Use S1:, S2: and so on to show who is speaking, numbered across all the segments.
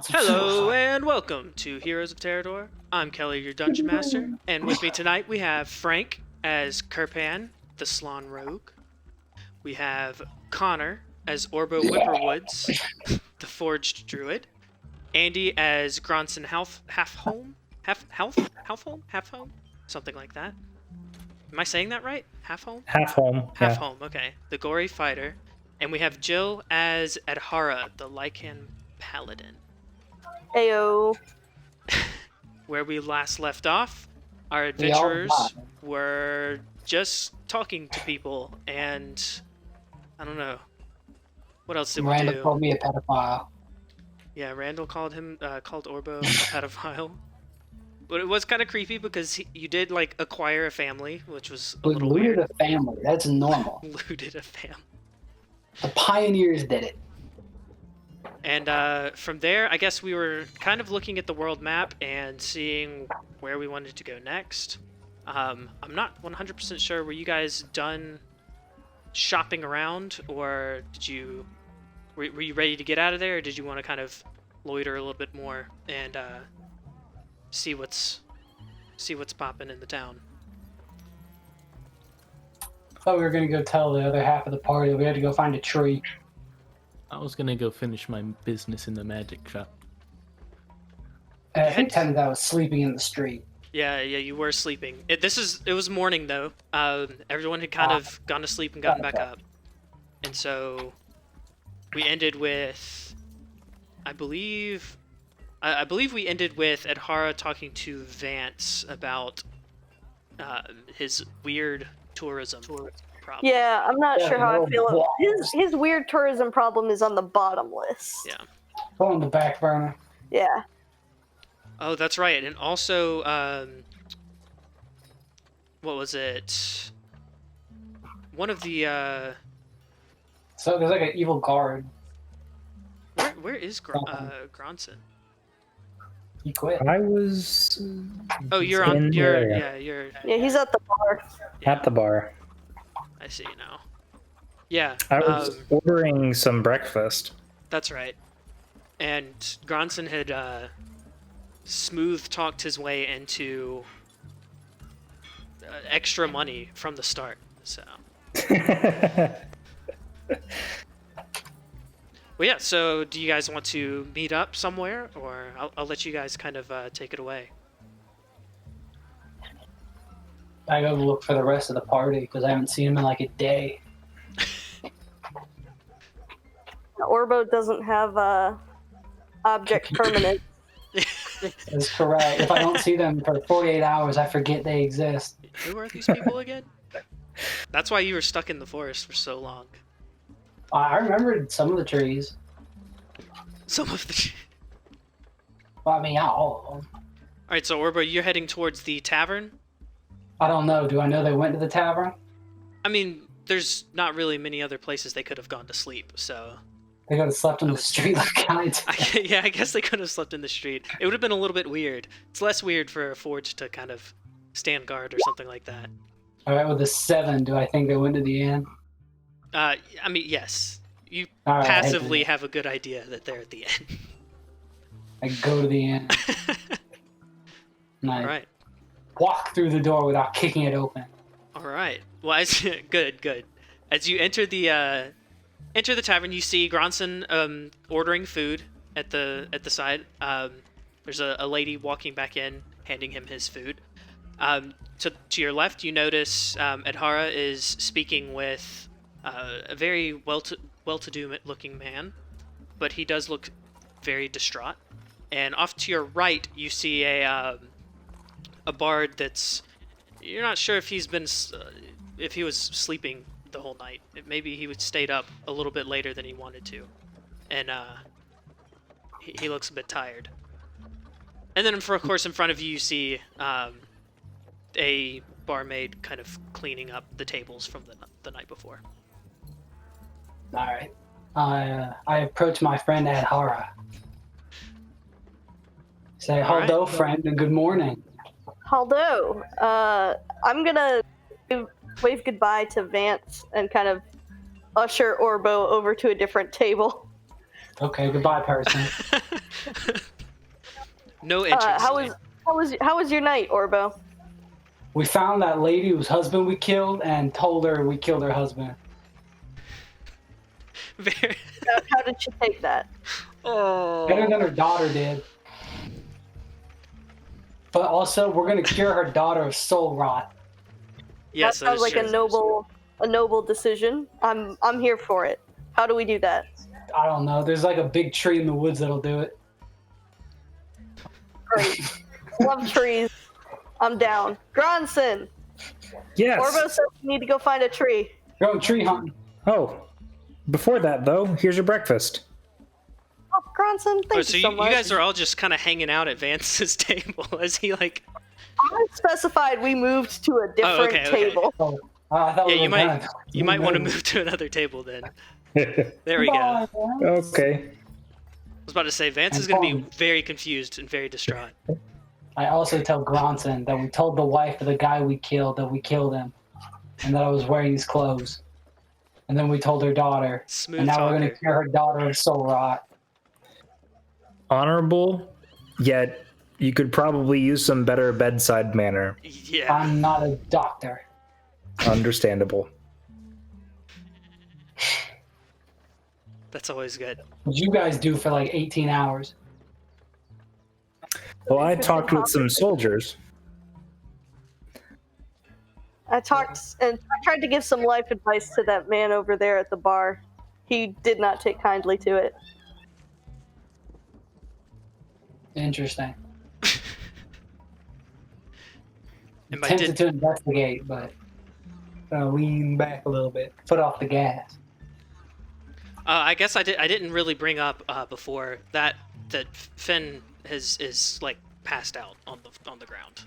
S1: Hello and welcome to Heroes of Terador. I'm Kelly, your Dungeon Master, and with me tonight we have Frank as Kirpan, the Slon Rogue. We have Connor as Orbo Whisperwoods, the Forged Druid. Andy as Gronson Halfhome? Halfhome? Something like that. Am I saying that right? Halfhome?
S2: Halfhome.
S1: Halfhome, okay. The Gory Fighter. And we have Jill as Adhara, the Lycan Paladin.
S3: Ayo.
S1: Where we last left off, our adventurers were just talking to people, and I don't know. What else did we do?
S4: Randall called me a pedophile.
S1: Yeah, Randall called Orbo a pedophile. But it was kind of creepy because you did like acquire a family, which was a little weird.
S4: Looted a family. That's normal.
S1: Looted a family.
S4: The pioneers did it.
S1: And from there, I guess we were kind of looking at the world map and seeing where we wanted to go next. I'm not 100% sure. Were you guys done shopping around, or were you ready to get out of there, or did you want to kind of loiter a little bit more and see what's popping in the town?
S4: I thought we were going to go tell the other half of the party that we had to go find a tree.
S2: I was gonna go finish my business in the magic shop.
S4: I think technically I was sleeping in the street.
S1: Yeah, you were sleeping. It was morning though. Everyone had kind of gone to sleep and gotten back up, and so we ended with, I believe we ended with Adhara talking to Vance about his weird tourism problem.
S3: Yeah, I'm not sure how I feel. His weird tourism problem is on the bottom list.
S1: Yeah.
S4: Go on the back burner.
S3: Yeah.
S1: Oh, that's right. And also, what was it? One of the,
S4: So there's like an evil guard.
S1: Where is Gronson?
S4: He quit.
S2: I was.
S1: Oh, you're
S3: He's at the bar.
S2: At the bar.
S1: I see now. Yeah.
S2: I was ordering some breakfast.
S1: That's right. And Gronson had smooth talked his way into extra money from the start. So. Well, yeah. So, do you guys want to meet up somewhere, or I'll let you guys kind of take it away?
S4: I gotta look for the rest of the party because I haven't seen him in like a day.
S3: Orbo doesn't have object permanent.
S4: That's correct. If I don't see them for 48 hours, I forget they exist.
S1: Who are these people again? That's why you were stuck in the forest for so long.
S4: I remembered some of the trees.
S1: Some of the.
S4: Well, I mean, not all of them.
S1: All right, so Orbo, you're heading towards the tavern.
S4: I don't know. Do I know they went to the tavern?
S1: I mean, there's not really many other places they could have gone to sleep, so.
S4: They could have slept on the street like I did.
S1: Yeah, I guess they could have slept in the street. It would have been a little bit weird. It's less weird for a forge to kind of stand guard or something like that.
S4: All right, with a 7, do I think they went to the inn?
S1: I mean, yes. You
S4: All
S1: passively have a good idea that they're at the end.
S4: I go to the inn. And I
S1: All right.
S4: walk through the door without kicking it open.
S1: All right. Well, good. As you enter the tavern, you see Gronson ordering food at the side. There's a lady walking back in, handing him his food. To your left, you notice Adhara is speaking with a very well-to-do looking man, but he does look very distraught. And off to your right, you see a bard that's, you're not sure if if he was sleeping the whole night. Maybe he stayed up a little bit later than he wanted to, and he looks a bit tired. And then, of course, in front of you, you see a barmaid kind of cleaning up the tables from the night before.
S4: All right. I approach my friend Adhara. Say, hello, friend, and good morning.
S3: Haldo. I'm gonna wave goodbye to Vance and kind of usher Orbo over to a different table.
S4: Okay, goodbye, person.
S1: No interest.
S3: How was your night, Orbo?
S4: We found that lady whose husband we killed and told her we killed her husband.
S1: Very...
S3: How did she take that?
S4: Better than her daughter did. But also, we're gonna cure her daughter of soul rot.
S1: Yes,
S3: that sounds like a noble decision. I'm here for it. How do we do that?
S4: I don't know. There's like a big tree in the woods that'll do it.
S3: Great. Love trees. I'm down. Gronson!
S5: Yes.
S3: Orbo says we need to go find a tree.
S4: Going tree hunting.
S5: Oh, before that though, here's your breakfast.
S3: Oh, Gronson, thank
S1: So
S3: you so
S1: you
S3: much.
S1: guys are all just kind of hanging out at Vance's table as he like...
S3: I specified we moved to a different
S1: okay.
S3: table.
S4: Oh, I thought
S1: Yeah,
S4: we
S1: you
S4: were
S1: might
S4: done.
S1: you might want to move to another table then. There we go. I
S5: Okay.
S1: was about to say Vance is going to be very confused and very distraught.
S4: I also tell Gronson that we told the wife of the guy we killed that we killed him, and that I was wearing his clothes. And then we told her daughter,
S1: Smooth
S4: and now we're going
S1: talker.
S4: to cure her daughter of soul rot.
S5: Honorable, yet you could probably use some better bedside manner.
S1: Yeah.
S4: I'm not a doctor.
S5: Understandable.
S1: That's always good.
S4: What you guys do for like 18 hours?
S5: Well, I talked with some soldiers.
S3: I talked and I tried to give some life advice to that man over there at the bar. He did not take kindly to it.
S4: Interesting.
S1: And by
S4: Tempted to investigate, but lean back a little bit. Foot off the gas.
S1: I guess I didn't really bring up before that Finn is like passed out on the ground.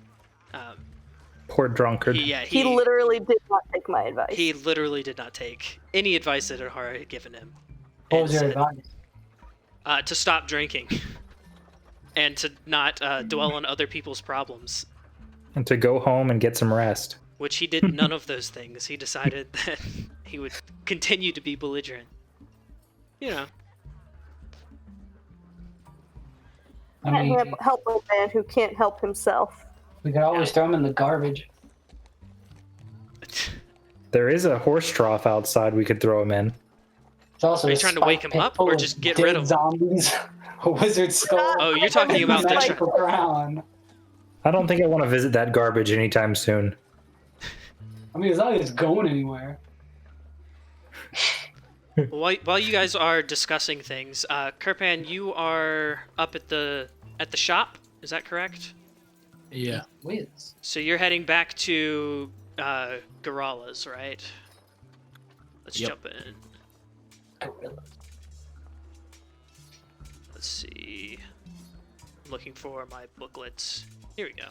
S5: Poor drunkard.
S3: He literally did not take my advice.
S1: He literally did not take any advice that Ahara had given him.
S4: What
S1: And
S4: was your
S1: said,
S4: advice?
S1: to stop drinking and to not dwell on other people's problems.
S5: And to go home and get some rest.
S1: Which he did none of those things. He decided that he would continue to be belligerent. You know.
S4: I mean,
S3: Can't help a man who can't help himself.
S4: we could always throw him in the garbage.
S5: There is a horse trough outside we could throw him in.
S4: It's also
S1: Are you
S4: a
S1: trying to
S4: spike
S1: wake him
S4: pit
S1: up
S4: full
S1: or
S4: of
S1: just get
S4: dead
S1: rid of him?
S4: zombies. A wizard skull.
S1: Oh, you're talking about
S3: Like-
S1: the...
S4: around.
S5: I don't think I want to visit that garbage anytime soon.
S4: I mean, it's not like it's going anywhere.
S1: While you guys are discussing things, Kirpan, you are up at the shop. Is that correct?
S2: Yeah.
S4: Wiz.
S1: So you're heading back to Gorala's, right? Let's
S2: Yep.
S1: jump in. Let's see. I'm looking for my booklets. Here we go.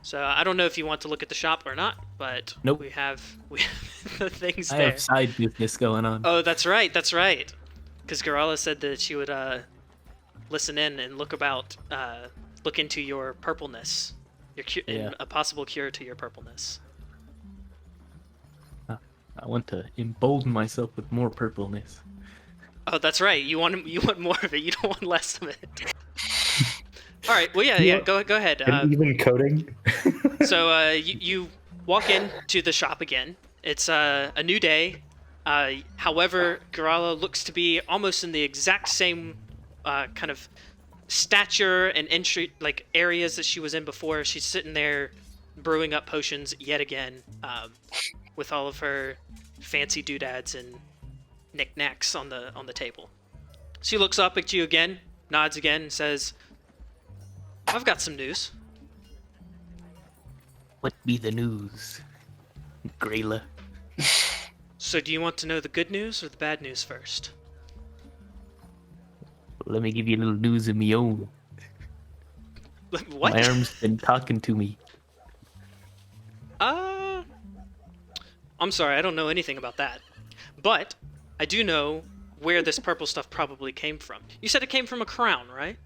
S1: So I don't know if you want to look at the shop or not, but
S2: Nope.
S1: we have the things
S2: I
S1: there.
S2: have side business going on.
S1: Oh, that's right. That's right. Because Gorala said that she would listen in and look into your purpleness,
S2: Yeah.
S1: a possible cure to your purpleness.
S2: I want to embolden myself with more purpleness.
S1: Oh, that's right. You want more of it. You don't want less of it. All right. Well, yeah. Go ahead.
S5: And even coding.
S1: So you walk into the shop again. It's a new day. However, Gorala looks to be almost in the exact same kind of stature and entry areas that she was in before. She's sitting there brewing up potions yet again, with all of her fancy doodads and knickknacks on the table. She looks up at you again, nods again, and says, "I've got some news."
S2: What be the news, Grayla?
S1: So do you want to know the good news or the bad news first?
S2: Let me give you a little news of me own.
S1: What?
S2: My arm's been talking to me.
S1: I'm sorry, I don't know anything about that. But I do know where this purple stuff probably came from. You said it came from a crown, right?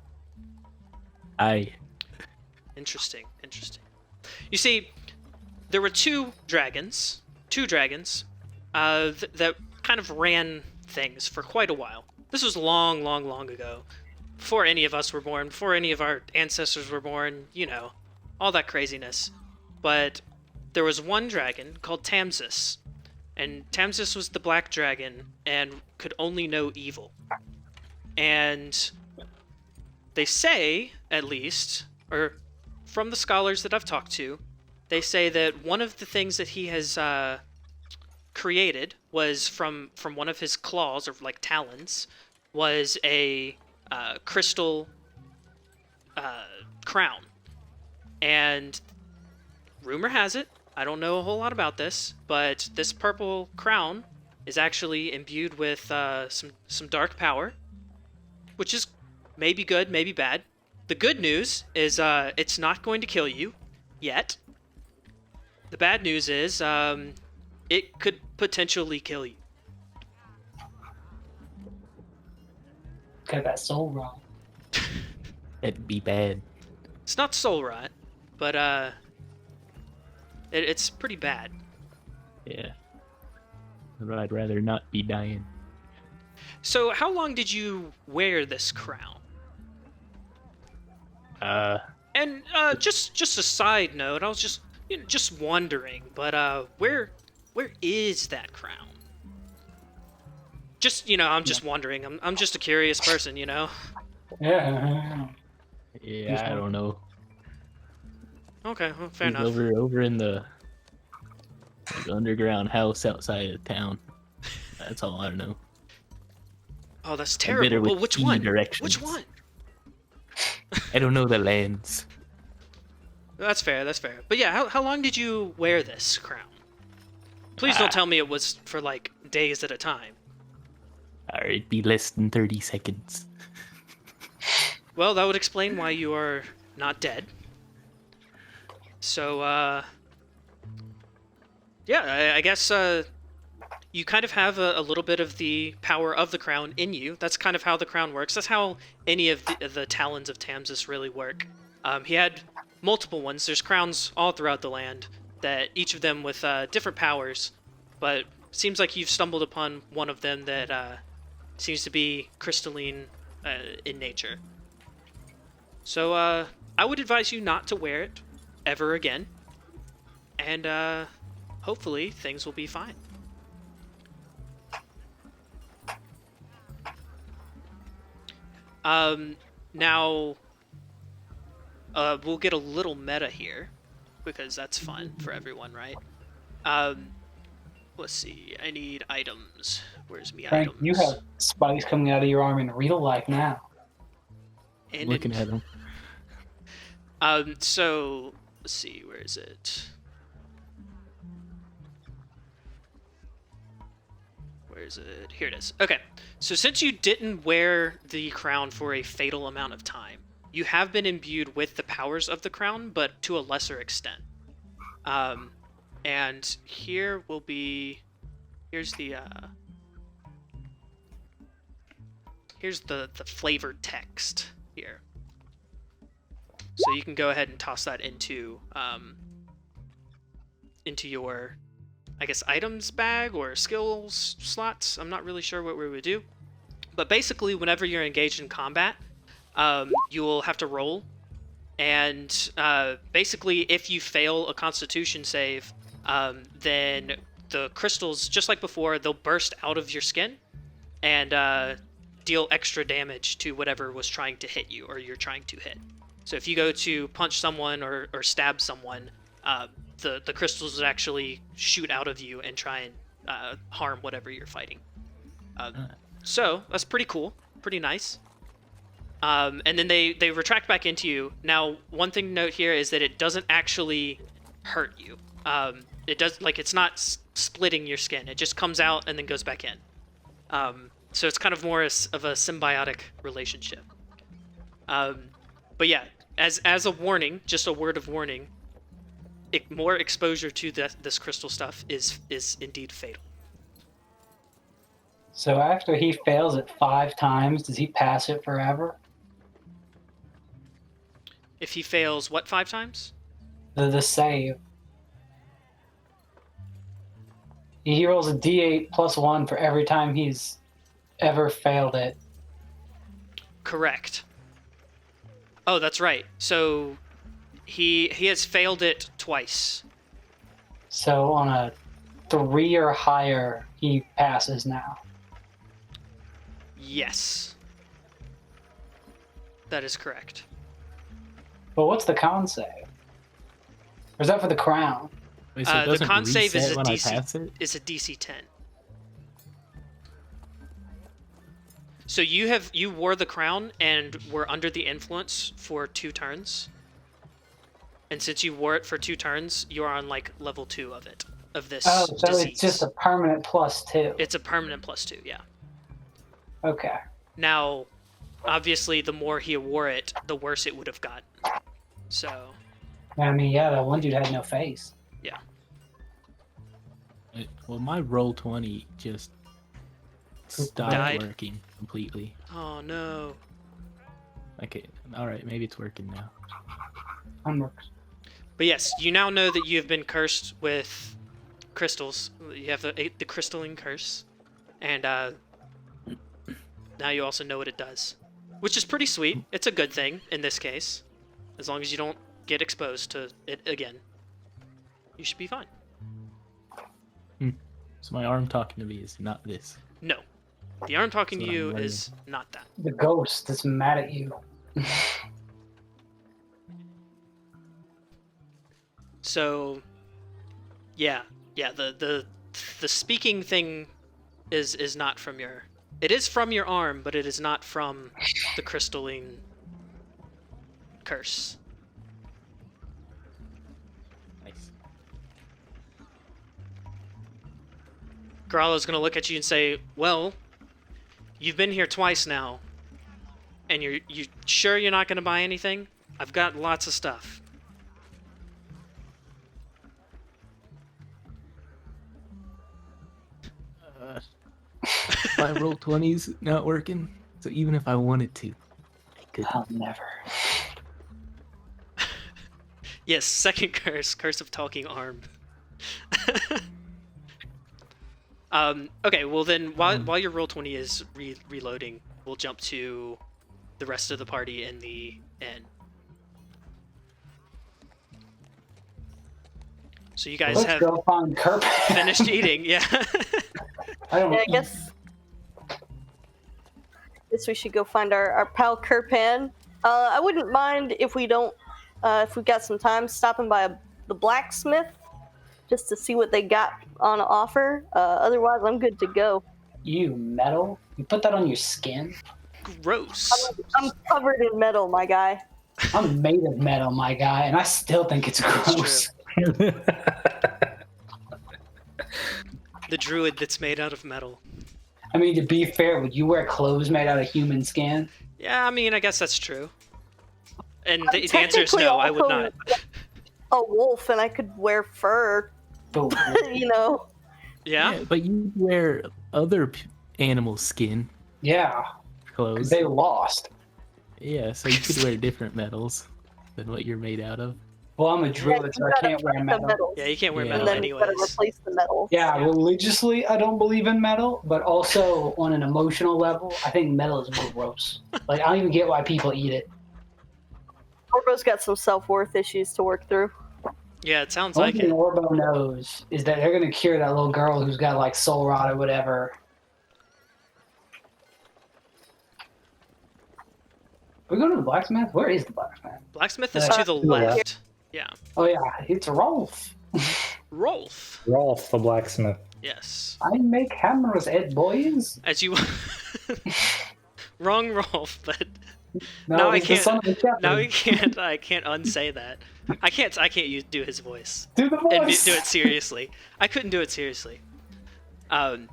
S2: Aye.
S1: Interesting. You see, there were two dragons, that kind of ran things for quite a while. This was long, long, long ago. Before any of us were born, before any of our ancestors were born, you know, all that craziness. But there was one dragon called Tamsis, and Tamsis was the black dragon and could only know evil. And they say, at least, or from the scholars that I've talked to, they say that one of the things that he has created was from one of his claws, or like talons, was a crystal crown. And rumor has it, I don't know a whole lot about this, but this purple crown is actually imbued with some dark power, which is maybe good, maybe bad. The good news is it's not going to kill you yet. The bad news is it could potentially kill you.
S4: Got that soul wrong.
S2: That'd be bad.
S1: It's not soul rot, but it's pretty bad.
S2: Yeah. I'd rather not be dying.
S1: So how long did you wear this crown? And just a side note, I was just wondering, but where is that crown? Just, I'm just wondering. I'm just a curious person,
S4: Yeah.
S2: Yeah, I don't know.
S1: Okay, well, fair
S2: He's
S1: enough.
S2: over in the underground house outside of town. That's all I know.
S1: Oh, that's
S2: better
S1: terrible.
S2: with
S1: Well, which
S2: key
S1: one?
S2: directions.
S1: Which one?
S2: I don't know the lands.
S1: That's fair. But yeah, how long did you wear this crown? Please don't tell me it was for like days at a time.
S2: Or it'd be less than 30 seconds.
S1: Well, that would explain why you are not dead. So, yeah, I guess you kind of have a little bit of the power of the crown in you. That's kind of how the crown works. That's how any of the talons of Tamsis really work. He had multiple ones. There's crowns all throughout the land, that each of them with different powers, but seems like you've stumbled upon one of them that seems to be crystalline in nature. So I would advise you not to wear it ever again, and hopefully things will be fine. Now, we'll get a little meta here, because that's fun for everyone, right? Let's see, I need items. Where's me
S4: Frank,
S1: items?
S4: you have spikes coming out of your arm in real life now.
S1: And
S2: Looking at him.
S1: So, let's see, where is it? Where is it? Here it is. Okay, so since you didn't wear the crown for a fatal amount of time, you have been imbued with the powers of the crown, but to a lesser extent. And here will be... Here's the flavored text here. So you can go ahead and toss that into your, I guess, items bag or skills slots. I'm not really sure what we would do. But basically, whenever you're engaged in combat, you will have to roll. And basically, if you fail a Constitution save, then the crystals, just like before, they'll burst out of your skin and deal extra damage to whatever was trying to hit you or you're trying to hit. So if you go to punch someone or stab someone, the crystals would actually shoot out of you and try and harm whatever you're fighting. So that's pretty cool, pretty nice. And then they retract back into you. Now, one thing to note here is that it doesn't actually hurt you. It does, like, it's not splitting your skin. It just comes out and then goes back in. So it's kind of more of a symbiotic relationship. But yeah, as a warning, just a word of warning, more exposure to this crystal stuff is indeed fatal.
S4: So after he fails it 5 times, does he pass it forever?
S1: If he fails, what, 5 times?
S4: The save. He rolls a d8 plus 1 for every time he's ever failed it.
S1: Correct. Oh, that's right. So he has failed it twice.
S4: So on a 3 or higher, he passes now.
S1: Yes. That is correct.
S4: But what's the con save? Or is that for the crown?
S2: Wait, so it
S1: The
S2: doesn't
S1: con save is
S2: reset
S1: a
S2: when I
S1: DC.
S2: pass it?
S1: Is a DC 10. So you wore the crown and were under the influence for 2 turns. And since you wore it for 2 turns, you are on like level 2 of it, of this
S4: Oh, so
S1: disease.
S4: it's just a permanent +2.
S1: It's a permanent +2, yeah.
S4: Okay.
S1: Now, obviously, the more he wore it, the worse it would have gotten. So,
S4: I mean, yeah, that one dude had no face.
S1: yeah.
S2: Well, my roll 20 just stopped
S1: Died.
S2: working completely.
S1: Oh no.
S2: Okay, all right, maybe it's working now.
S4: Unworked.
S1: But yes, you now know that you have been cursed with crystals. You have the crystalline curse, and now you also know what it does, which is pretty sweet. It's a good thing in this case, as long as you don't get exposed to it again. You should be fine.
S2: So my arm talking to me is not this.
S1: No, the arm talking to
S2: That's what
S1: you
S2: I'm learning.
S1: is not that.
S4: The ghost is mad at you.
S1: So, yeah, the speaking thing is not from your. It is from your arm, but it is not from the crystalline curse.
S2: Nice.
S1: Grala's gonna look at you and say, "Well, you've been here twice now, and you sure you're not gonna buy anything? I've got lots of stuff."
S2: My roll 20's not working, so even if I wanted to, I couldn't.
S4: I'll never.
S1: Yes, second curse of talking arm. Okay, well then, while your roll 20 is reloading, we'll jump to the rest of the party in the inn. So you guys
S4: Let's
S1: have
S4: go find Kirk.
S1: finished eating, yeah.
S4: I don't.
S3: Yeah, I guess we should go find our pal Kirpan. I wouldn't mind if we don't, if we got some time, stopping by the blacksmith just to see what they got on offer. Otherwise, I'm good to go.
S4: You metal? You put that on your skin?
S1: Gross.
S3: I'm covered in metal, my guy.
S4: I'm made of metal, my guy, and I still think it's gross.
S1: true. The druid that's made out of metal.
S4: I mean, to be fair, would you wear clothes made out of human skin?
S1: Yeah, I mean, I guess that's true. And the answer is no, I would not.
S3: A wolf, and I could wear fur.
S4: But
S3: You know.
S1: Yeah?
S2: But you wear other animal skin
S4: yeah,
S2: clothes.
S4: they lost.
S2: Yeah, so you could wear different metals than what you're made out of.
S4: Well, I'm a druid, so I can't wear metal.
S1: Yeah, you can't wear
S2: Yeah.
S1: metal
S3: And then you gotta
S1: anyways.
S3: replace the metal.
S4: Yeah, religiously, I don't believe in metal, but also on an emotional level, I think metal is gross. Like, I don't even get why people eat it.
S3: Orbo's got some self-worth issues to work through.
S1: Yeah, it sounds
S4: One
S1: like
S4: thing
S1: it.
S4: Orbo knows is that they're gonna cure that little girl who's got like soul rot or whatever. Are we going to the blacksmith? Where is the blacksmith?
S1: Blacksmith is
S4: Uh,
S1: to the
S5: to the left.
S1: left. Yeah.
S4: Oh yeah, it's Rolf.
S1: Rolf.
S5: Rolf, the blacksmith.
S1: Yes.
S4: I make hammers, Ed boys.
S1: As you... Wrong Rolf, but
S4: No,
S1: No, I
S4: he's the
S1: can't.
S4: son of a shepherd.
S1: now I can't unsay that. I can't do his voice.
S4: Do the
S1: And
S4: voice.
S1: do it seriously. I couldn't do it seriously. Well,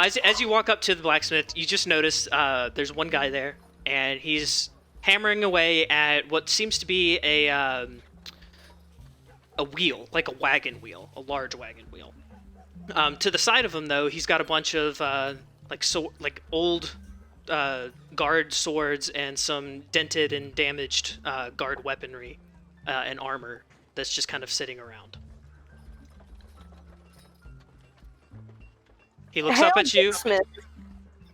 S1: as you walk up to the blacksmith, you just notice there's one guy there, and he's hammering away at what seems to be a wheel, like a wagon wheel, a large wagon wheel. To the side of him, though, he's got a bunch of like old guard swords and some dented and damaged guard weaponry and armor that's just kind of sitting around. He looks up at you.
S3: Smith.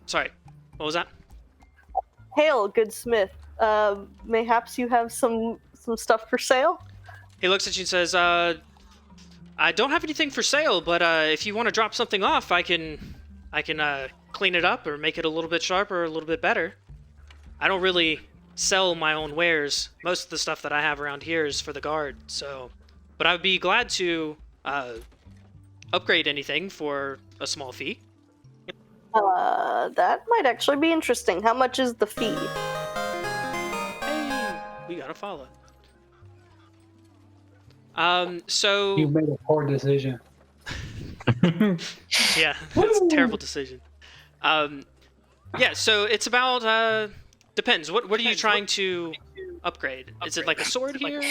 S1: Sorry. What was that?
S3: Hail, good smith. Mayhaps you have some stuff for sale?
S1: He looks at you and says, I don't have anything for sale, but if you want to drop something off, I can clean it up or make it a little bit sharper or a little bit better. I don't really sell my own wares. Most of the stuff that I have around here is for the guard, so... But I'd be glad to upgrade anything for a small fee.
S3: That might actually be interesting. How much is the fee?
S1: Hey, we gotta follow. So...
S4: You made a poor decision.
S1: Yeah, it's a terrible decision. Yeah, so it's about, depends. What are you trying to upgrade? Is it like a sword here?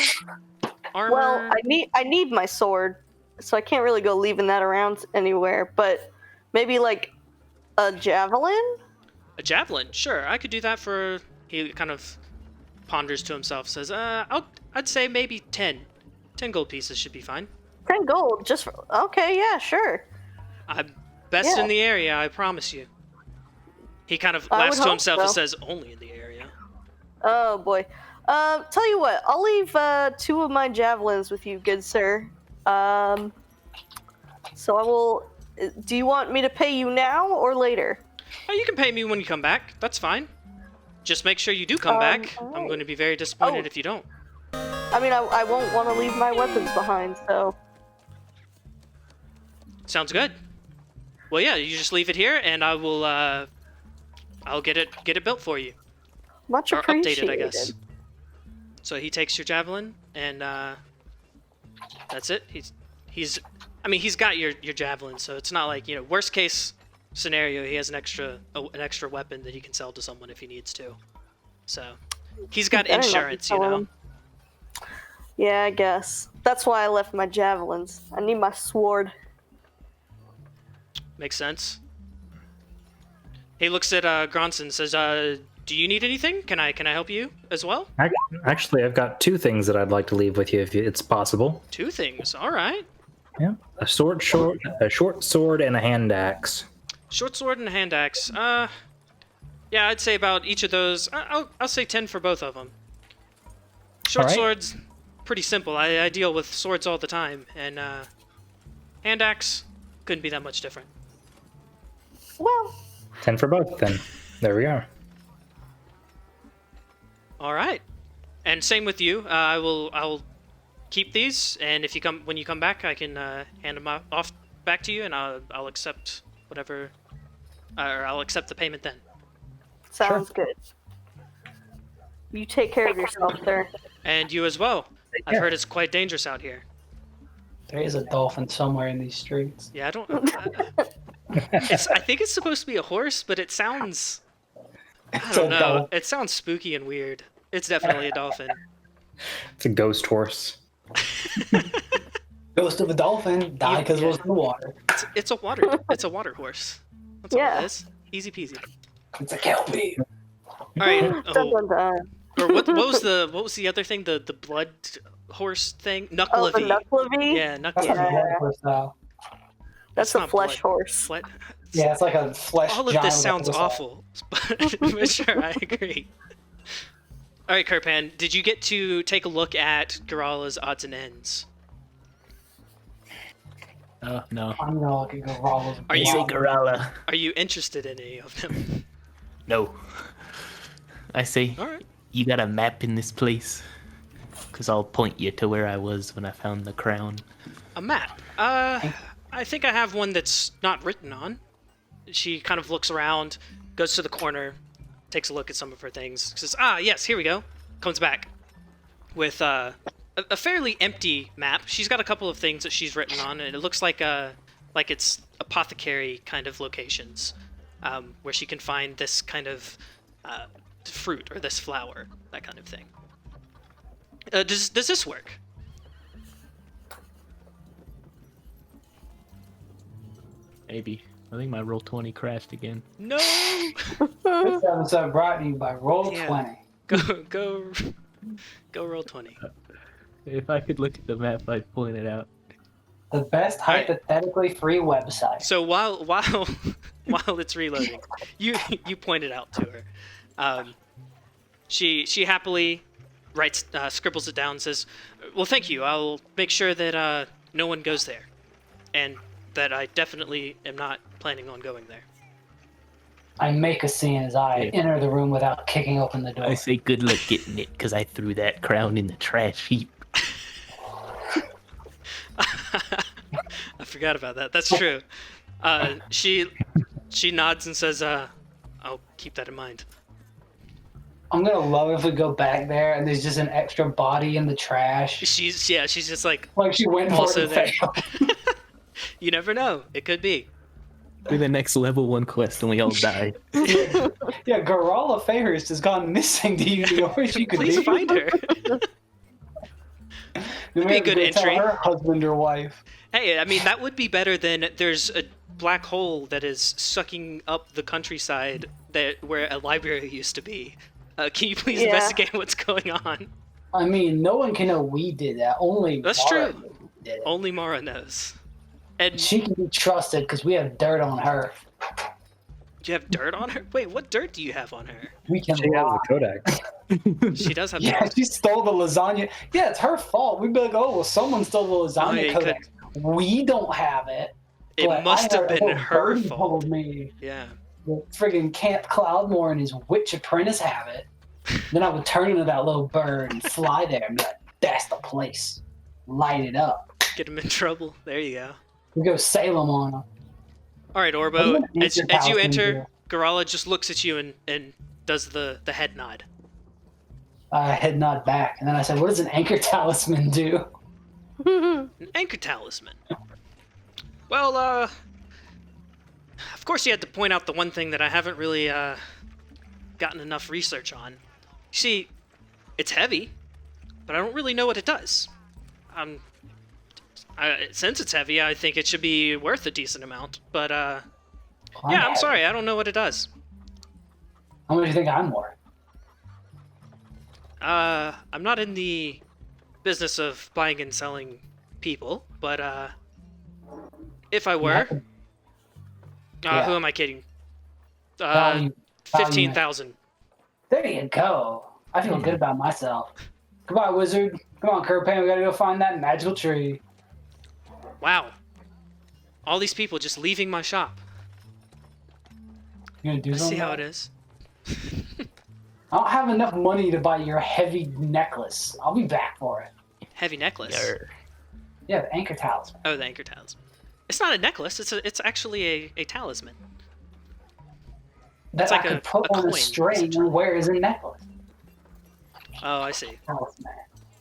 S1: Armor?
S3: Well, I need my sword, so I can't really go leaving that around anywhere. But maybe like a javelin.
S1: A javelin? Sure, I could do that for... He kind of ponders to himself, says, I'd say maybe 10. 10 gold pieces should be fine.
S3: 10 gold, just for... Okay, yeah, sure.
S1: I'm best in the area, I promise you. He kind of laughs to himself and says, only in the area.
S3: Oh boy. Tell you what, I'll leave 2 of my javelins with you, good sir. So I will... Do you want me to pay you now or later?
S1: Oh, you can pay me when you come back. That's fine. Just make sure you do come back.
S3: alright.
S1: I'm going to be very disappointed if you don't.
S3: I mean, I won't want to leave my weapons behind, so...
S1: Sounds good. Well, yeah, you just leave it here, and I will, I'll get it built for you.
S3: Much
S1: Or
S3: appreciated.
S1: updated, I guess. So he takes your javelin, and, that's it. I mean, he's got your javelin, so it's not like, worst case scenario, he has an extra weapon that he can sell to someone if he needs to. So, he's got
S3: Better not be
S1: insurance,
S3: selling. Yeah, I guess. That's why I left my javelins. I need my sword.
S1: Makes sense. He looks at Gronson and says, do you need anything? Can I help you as well?
S5: Actually, I've got 2 things that I'd like to leave with you if it's possible.
S1: 2 things. All right.
S5: Yeah, a short sword, and a hand axe.
S1: Short sword and a hand axe. Yeah, I'd say about each of those. I'll say 10 for both of them. Short
S5: Alright.
S1: sword's pretty simple. I deal with swords all the time, and hand axe couldn't be that much different.
S3: Well,
S5: 10 for both, then. There we are.
S1: All right. And same with you. I'll keep these, and if when you come back, I can hand them off back to you, and I'll accept whatever, or I'll accept the payment then.
S3: sounds good. You take care of yourself, sir.
S1: And you as well. I've heard it's quite dangerous out here.
S4: There is a dolphin somewhere in these streets.
S1: Yeah, I don't. I think it's supposed to be a horse, but it sounds. I don't know. It sounds spooky and weird. It's definitely a dolphin.
S5: It's a ghost horse.
S4: Ghost of a dolphin died because it was in the water.
S1: It's a water horse. That's all it is. Easy peasy.
S4: It's a kelpie.
S1: All right.
S3: Dun, dun, dun.
S1: Or what was the other thing? The blood horse thing?
S3: Oh,
S1: Knuckle-a-vee.
S3: the knuckle-a-vee?
S1: Yeah,
S4: That's
S1: knuckle.
S4: a blood horse, though.
S3: That's
S1: It's
S3: a
S1: not
S3: flesh
S1: blood.
S3: horse.
S1: What?
S4: Yeah, it's like a flesh
S1: All of
S4: giant
S1: this
S4: with a
S1: sounds
S4: whistle.
S1: awful, but sure, I agree. All right, Kirpan, did you get to take a look at Garala's odds and ends?
S2: Oh, no.
S4: I'm gonna look at Garala's
S1: Are you-
S2: Say Garala.
S1: Are you interested in any of them?
S2: No. I say,
S1: All right.
S2: you got a map in this place? Because I'll point you to where I was when I found the crown.
S1: A map. I think I have one that's not written on. She kind of looks around, goes to the corner, takes a look at some of her things, says, yes, here we go. Comes back with a fairly empty map. She's got a couple of things that she's written on, and it looks like it's apothecary kind of locations, where she can find this kind of fruit or this flower, that kind of thing. Does this work?
S2: Maybe. I think my roll 20 crashed again.
S1: No.
S4: This episode brought to you by Roll20.
S1: Go roll 20.
S2: If I could look at the map, I'd point it out.
S4: The best
S1: right.
S4: hypothetically free website.
S1: So while while it's reloading, you point it out to her. She happily writes, scribbles it down, and says, "Well, thank you. I'll make sure that no one goes there, and that I definitely am not planning on going there."
S4: I make a scene as I enter the room without kicking open the door.
S2: I say good luck getting it, because I threw that crown in the trash heap.
S1: I forgot about that. That's true. She nods and says, "I'll keep that in mind."
S4: I'm gonna love if we go back there and there's just an extra body in the trash.
S1: She's just like
S4: She went for
S1: also
S4: it and
S1: there.
S4: failed.
S1: You never know. It could be.
S2: Do the next level 1 quest and we all die.
S4: Yeah, Garala Fairhurst has gone missing. Do you know where she could
S1: Please
S4: be?
S1: find her.
S4: That'd
S1: be a good entry.
S4: Her husband or wife.
S1: Hey, I mean, that would be better than there's a black hole that is sucking up the countryside where a library used to be. Can you please investigate what's going on?
S4: I mean, no one can know we did that. Only
S1: That's
S4: Mara
S1: true.
S4: did it.
S1: Only Mara knows. And
S4: She can be trusted because we have dirt on her.
S1: do you have dirt on her? Wait, what dirt do you have on her?
S4: We can
S5: She has
S4: lie.
S5: a codex.
S1: She does have
S4: Yeah,
S1: dirt.
S4: she stole the lasagna. Yeah, it's her fault. We'd be like, oh, well, someone stole the lasagna
S1: yeah, you
S4: codex. We don't have it.
S1: It
S4: but
S1: must
S4: I
S1: have
S4: heard
S1: been
S4: old
S1: her
S4: Birdie
S1: fault.
S4: told me
S1: Yeah.
S4: that friggin' Camp Cloudmore and his witch apprentice have it. Then I would turn into that little bird and fly there and be like, that's the place. Light it up.
S1: Get him in trouble. There you go.
S4: We go Salem on them.
S1: All right,
S4: What
S1: Orbo.
S4: do you
S1: As
S4: think
S1: you
S4: Talisman
S1: enter, Garala just looks at you and does the head nod.
S4: I head nod back, and then I said, what does an anchor talisman do?
S1: An anchor talisman. Well, of course you had to point out the one thing that I haven't really gotten enough research on. You see, it's heavy, but I don't really know what it does. Since it's heavy, I think it should be worth a decent amount. But yeah, I'm sorry, I don't know what it does.
S4: How much do you think I'm worth?
S1: I'm not in the business of buying and selling people, but if I were,
S4: Yeah.
S1: who am I kidding?
S4: Value-
S1: 15,000.
S4: There you go. I feel good about myself. Goodbye, wizard. Come on, Kirpan, we gotta go find that magical tree.
S1: Wow. All these people just leaving my shop.
S4: You gonna do
S1: I
S4: something?
S1: see how it is.
S4: I don't have enough money to buy your heavy necklace. I'll be back for it.
S1: Heavy necklace.
S2: Yarr.
S4: Yeah, the anchor talisman.
S1: Oh, the anchor talisman. It's not a necklace. It's actually a talisman.
S4: That
S1: It's
S4: I
S1: like
S4: could
S1: a
S4: put on
S1: coin,
S4: a string
S1: essentially.
S4: and wear as a necklace.
S1: Oh, I see.
S4: Talisman.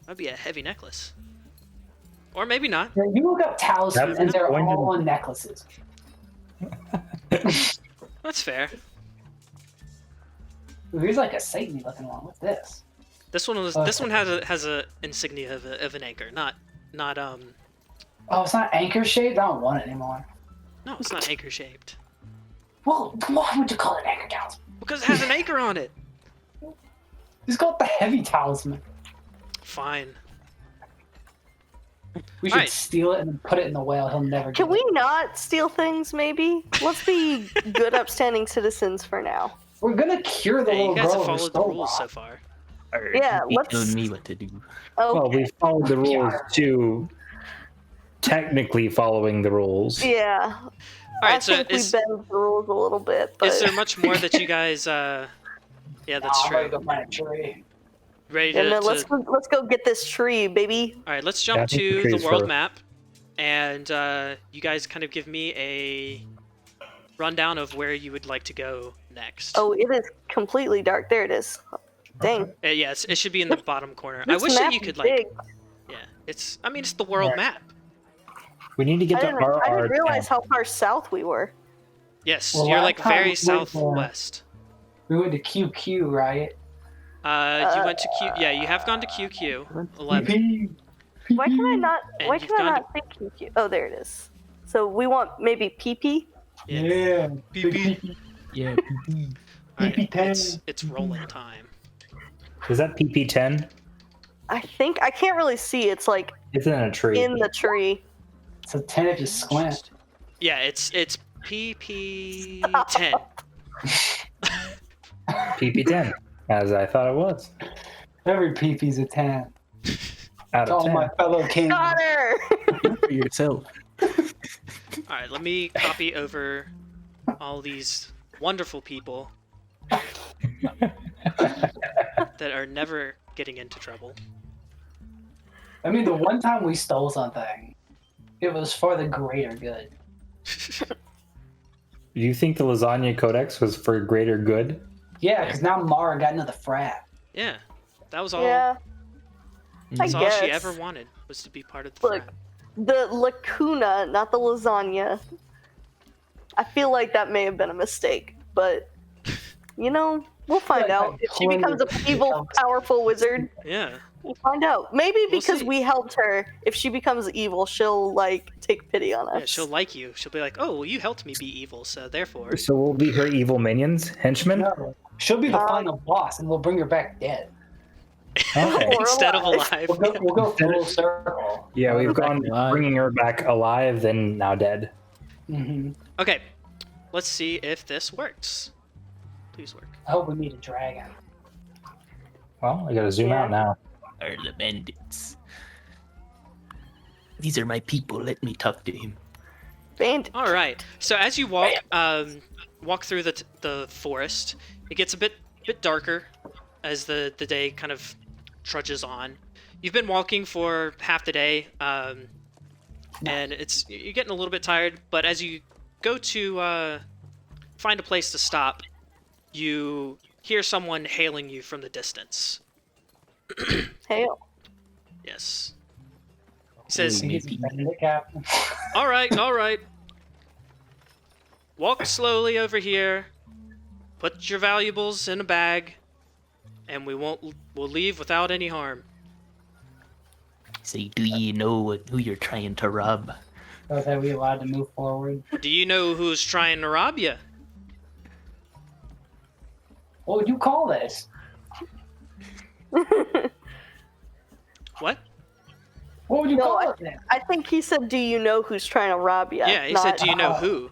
S1: That'd be a heavy necklace. Or maybe not.
S4: Yeah, you look up talisman
S5: That's
S4: and they're
S5: going to-
S4: all on necklaces.
S1: That's fair.
S4: Ooh, here's like a Satan looking one. What's this?
S1: This one was. This one has a insignia of an anchor, not
S4: Oh, it's not anchor shaped? I don't want it anymore.
S1: No, it's not anchor shaped.
S4: Well, why would you call it anchor talisman?
S1: Because it has an anchor on it.
S4: It's called the heavy talisman.
S1: Fine.
S4: We should
S1: Alright.
S4: steal it and then put it in the whale. He'll never
S3: Can
S4: get
S3: we
S4: it.
S3: not steal things, maybe? Let's be good, upstanding citizens for now.
S4: We're gonna cure the
S1: Hey, you
S4: little
S1: guys
S4: girl
S1: have
S4: who
S1: followed the
S4: stole
S1: rules
S4: rock.
S1: so far.
S2: Arr,
S3: Yeah,
S2: you
S3: let's-
S2: telling me what to do.
S3: Oh,
S5: Well, we followed the rules
S4: Yeah.
S5: to technically following the rules.
S3: yeah.
S1: All
S3: I
S1: right. So
S3: think
S1: is
S3: we bend the rules a little bit, but
S1: there much more that you guys? Yeah, that's
S4: I'm ready to
S1: true.
S4: go find a tree.
S1: Ready
S3: yeah,
S1: to?
S3: no, let's go get this tree, baby.
S1: All right. Let's
S5: Yeah, I
S1: jump
S5: think the
S1: to the
S5: tree's
S1: world
S5: first.
S1: map, and you guys kind of give me a rundown of where you would like to go next.
S3: Oh, it is completely dark. There it is. Dang.
S1: Yes, it should be in the bottom corner. I
S3: This
S1: wish that
S3: map
S1: you
S3: is
S1: could like.
S3: big.
S1: Yeah, it's. I mean, it's the world
S4: Yeah.
S1: map.
S5: We need to get
S3: I
S5: to
S3: didn't
S5: RR.
S3: realize how far south we were.
S1: Yes,
S4: Well,
S1: you're
S4: last
S1: like
S4: time
S1: very
S4: we went,
S1: southwest.
S4: We went to QQ, right?
S1: You went to Q. Yeah, you have gone to QQ 11.
S3: Why can I not?
S1: And
S3: Why
S1: you've
S3: can I
S1: gone
S3: not think QQ? Oh, there it is. So we want maybe PP.
S1: Yeah.
S4: Yeah.
S1: PP.
S2: Yeah.
S1: All right,
S4: PP10.
S1: it's rolling time.
S5: Is that PP10?
S3: I think I can't really see. It's like
S5: It's in a tree.
S3: in the tree.
S4: It's a 10 if you squint.
S1: Yeah, it's PP10.
S5: PP10, as I thought it was.
S4: Every peepee's a 10.
S5: Out
S4: To
S5: of
S4: all
S5: 10.
S4: my fellow kings.
S3: Connor!
S2: For yourself.
S1: All right, let me copy over all these wonderful people that are never getting into trouble.
S4: I mean, the one time we stole something, it was for the greater good.
S5: Do you think the Lasagna Codex was for greater good?
S4: Yeah, because now Mara got into the frat.
S1: Yeah, that was all.
S3: Yeah,
S1: That's
S3: I
S1: all she
S3: guess.
S1: ever wanted was to be part of the
S3: Look,
S1: frat.
S3: the lacuna, not the lasagna. I feel like that may have been a mistake, but you know, we'll find
S4: Yeah,
S3: out. If she
S4: plenty
S3: becomes
S4: of
S3: an evil,
S4: details.
S3: powerful wizard,
S1: Yeah.
S3: we'll find out. Maybe
S1: We'll
S3: because
S1: see.
S3: we helped her, if she becomes evil, she'll like take pity on us.
S1: Yeah, she'll like you. She'll be like, "Oh, well, you helped me be evil, so therefore."
S5: So we'll be her evil minions, henchmen?
S4: No, she'll be the
S3: Um,
S4: final boss, and we'll bring her back dead.
S5: Okay.
S3: Or
S1: Instead of
S3: alive.
S1: alive.
S4: We'll go full circle.
S5: Yeah, we've
S2: Back
S5: gone
S2: alive.
S5: bringing her back alive, then now dead.
S4: Mm-hmm.
S1: Okay, let's see if this works. Please work.
S4: I hope we meet a dragon.
S5: Well, I gotta zoom
S3: Yeah.
S5: out now.
S2: Are the bandits. These are my people. Let me talk to him.
S3: Band-
S1: All right. So as you walk, walk through the forest, it gets a bit darker as the day kind of trudges on. You've been walking for half the day, and you're getting a little bit tired. But as you go to find a place to stop, you hear someone hailing you from the distance.
S3: Hail.
S1: Yes. He says,
S2: Ooh.
S4: He's a bandit captain.
S1: All right. Walk slowly over here. Put your valuables in a bag, and we'll leave without any harm.
S2: Say, do you know who you're trying to rob?
S4: So that we allowed to move forward.
S1: Do you know who's trying to rob you?
S4: What would you call this?
S1: What?
S4: What would you
S3: No,
S4: call it then?
S3: I think he said, "Do you know who's trying to rob you?"
S1: Yeah, he said, "Do you know who?"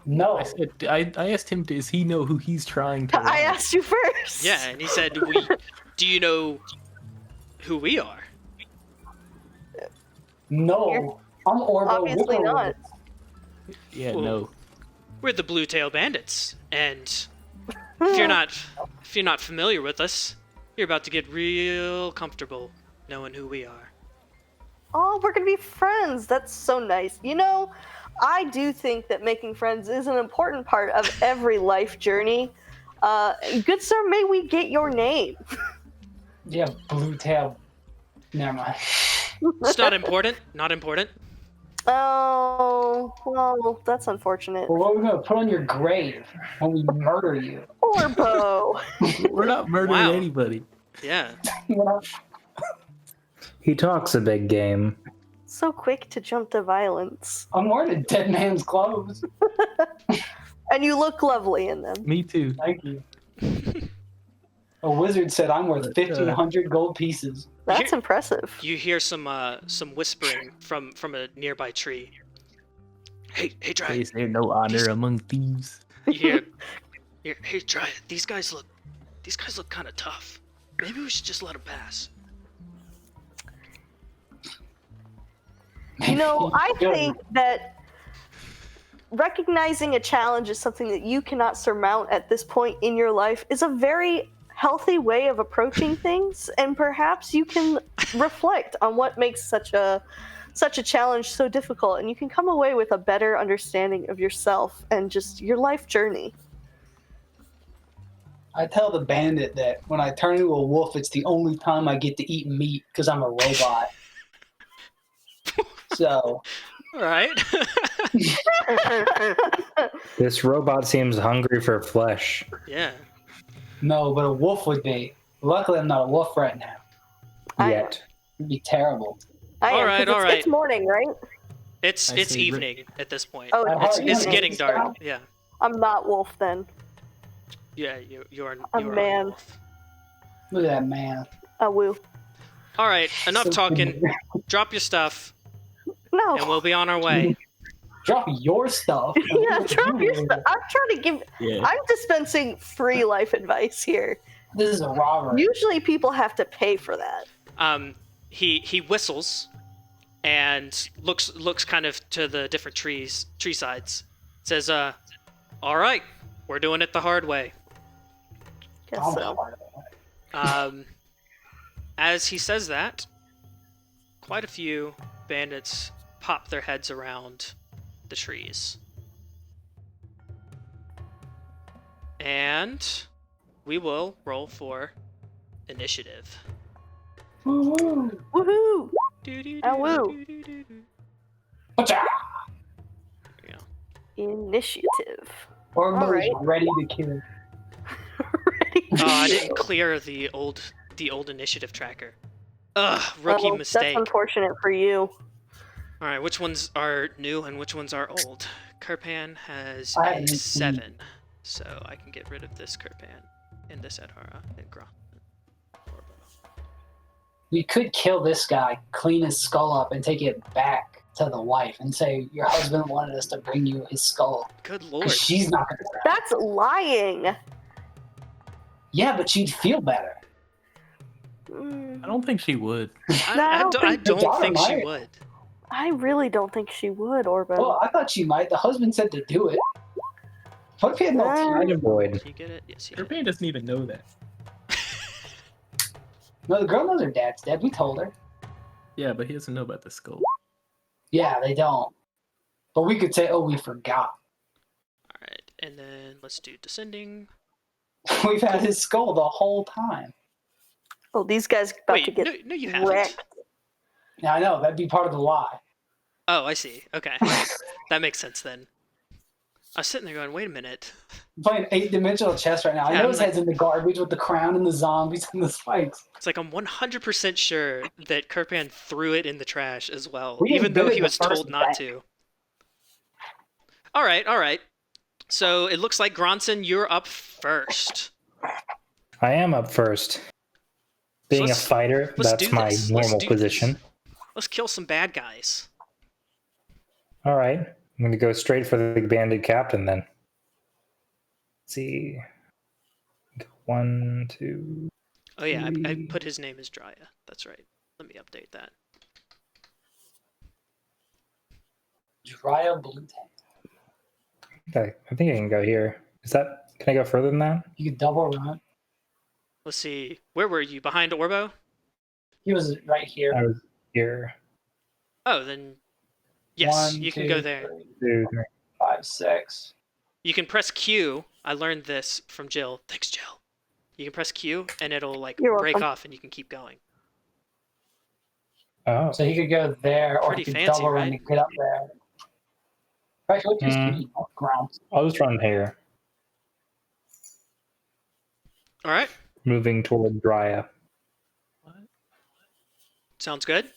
S4: No.
S2: I said, I asked him, does he know who he's trying to rob?
S3: I asked you first.
S1: Yeah, and he said, "Do you know who we are?"
S4: No. I'm Orbo
S3: Obviously not.
S4: Whisperwoods.
S2: Yeah,
S1: Well,
S2: no.
S1: We're the Blue Tail Bandits, and if you're not familiar with us, you're about to get real comfortable knowing who we are.
S3: Oh, we're gonna be friends. That's so nice. You know, I do think that making friends is an important part of every life journey. Good sir, may we get your name?
S4: Yeah, blue tail. Never mind.
S1: It's not important. Not important.
S3: Oh, well, that's unfortunate.
S4: Well, what are we gonna put on your grave when we murder you?
S3: Orbo.
S2: We're not murdering
S1: Wow.
S2: anybody.
S1: Yeah.
S5: He talks a big game.
S3: So quick to jump to violence.
S4: I'm wearing a dead man's clothes.
S3: And you look lovely in them.
S2: Me too.
S4: Thank you. A wizard said I'm worth 1,500 gold pieces.
S3: That's
S1: Here-
S3: impressive.
S1: You hear some whispering from a nearby tree. Hey, Dry.
S2: Is there no honor among thieves?
S1: You hear, hey, Dry. These guys look kind of tough. Maybe we should just let them pass.
S3: You know, I think that recognizing a challenge is something that you cannot surmount at this point in your life is a very healthy way of approaching things, and perhaps you can reflect on what makes such a challenge so difficult, and you can come away with a better understanding of yourself and just your life journey.
S4: I tell the bandit that when I turn into a wolf, it's the only time I get to eat meat because I'm a robot. So,
S1: All right.
S5: This robot seems hungry for flesh.
S1: Yeah.
S4: no, but a wolf would be. Luckily, I'm not a wolf right now.
S3: I
S5: Yet.
S4: It'd be terrible.
S3: I am, 'cause
S1: Alright,
S3: it's,
S1: alright.
S3: it's morning, right?
S1: It's
S2: I see.
S1: evening at this point.
S3: Oh,
S1: It's
S4: yeah.
S1: getting dark. Yeah.
S3: I'm not wolf then.
S1: Yeah. You're
S3: A
S1: you're
S3: man.
S1: wolf.
S4: Look at that man.
S3: A woo.
S1: All right. Enough
S4: So
S1: talking. Drop your stuff.
S3: No.
S1: and we'll be on our way.
S4: Drop your stuff.
S3: Yeah, drop your stuff. I'm trying to give.
S2: Yeah.
S3: I'm dispensing free life advice here.
S4: This is a robbery.
S3: Usually, people have to pay for that.
S1: He whistles and looks kind of to the different tree sides. Says, all right, we're doing it the hard way.
S3: Guess
S4: I'm
S3: so.
S4: part of it.
S1: As he says that, quite a few bandits pop their heads around the trees. And we will roll for initiative.
S4: Woo-hoo.
S3: Woohoo! Ah, woo.
S4: Pacha!
S1: There we go.
S3: Initiative.
S4: Orbo's
S3: Alright.
S4: ready to kill.
S3: Ready to
S1: Oh, I
S3: go.
S1: didn't clear the old initiative tracker. Ugh, rookie mistake.
S3: That's unfortunate for you.
S1: All right, which ones are new and which ones are old? Kirpan has
S4: I
S1: a
S4: haven't seen-
S1: 7, so I can get rid of this Kirpan and this Adhara and Gra.
S4: We could kill this guy, clean his skull up, and take it back to the wife and say, your husband wanted us to bring you his skull.
S1: Good lord.
S4: 'Cause she's not going to grab it.
S3: That's lying.
S4: Yeah, but she'd feel better.
S2: I don't think she would.
S1: I
S3: think
S1: don't
S4: daughter
S1: think she
S4: might.
S1: would.
S3: I really don't think she would, Orbo.
S4: Well, I thought she might. The husband said to do it. What if he had no
S3: Uh,
S4: teeth?
S5: Void.
S1: Did you get it? Yes, you did.
S2: Kirpan doesn't even know that.
S4: No, the girl knows her dad's dead. We told her.
S2: Yeah, but he doesn't know about the skull.
S4: Yeah, they don't. But we could say, oh, we forgot.
S1: All right, and then let's do descending.
S4: We've had his skull the whole time.
S3: Oh, these guys about to
S1: Wait,
S3: get
S1: no, you haven't.
S3: wrecked.
S4: Yeah, I know. That'd be part of the lie.
S1: Oh, I see. Okay, that makes sense then. I was sitting there going, wait a minute.
S4: I'm playing 8-dimensional chess right now. I
S1: Yeah,
S4: know
S1: I'm
S4: his
S1: like-
S4: head's in the garbage with the crown and the zombies and the spikes.
S1: It's like I'm 100% sure that Kirpan threw it in the trash as well,
S4: We
S1: even though
S4: invented
S1: he
S4: the
S1: was told
S4: first
S1: not
S4: bank.
S1: to. All right. So it looks like Gronson, you're up first.
S5: I am up first. Being a
S1: let's-
S5: fighter,
S1: let's
S5: that's
S1: do
S5: my
S1: this. Let's
S5: normal
S1: do
S5: position.
S1: this. Let's kill some bad guys.
S5: All right. I'm going to go straight for the bandit captain then. Let's see. 1, 2.
S1: Oh yeah, I put his name as Drya. That's right. Let me update that.
S4: Drya blue tank.
S5: Okay, I think I can go here. Can I go further than that?
S4: You could double run.
S1: Let's see. Where were you? Behind Orbo?
S4: He was right here.
S5: I was here.
S1: Oh, then yes,
S4: 1,
S1: you can
S4: 2,
S1: go there.
S5: 2, 3.
S4: 5, 6.
S1: You can press Q. I learned this from Jill. Thanks, Jill. You can press Q and it'll like
S3: You're
S1: break
S3: welcome.
S1: off and you can keep going.
S5: Oh.
S4: So he could go there, or
S1: Pretty
S4: he could
S1: fancy,
S4: double run
S1: right?
S4: to get up there. Right, what's his
S5: Mm.
S4: speed? Oh, ground.
S5: I'll just run here.
S1: All right.
S5: Moving toward Drya.
S1: Sounds good.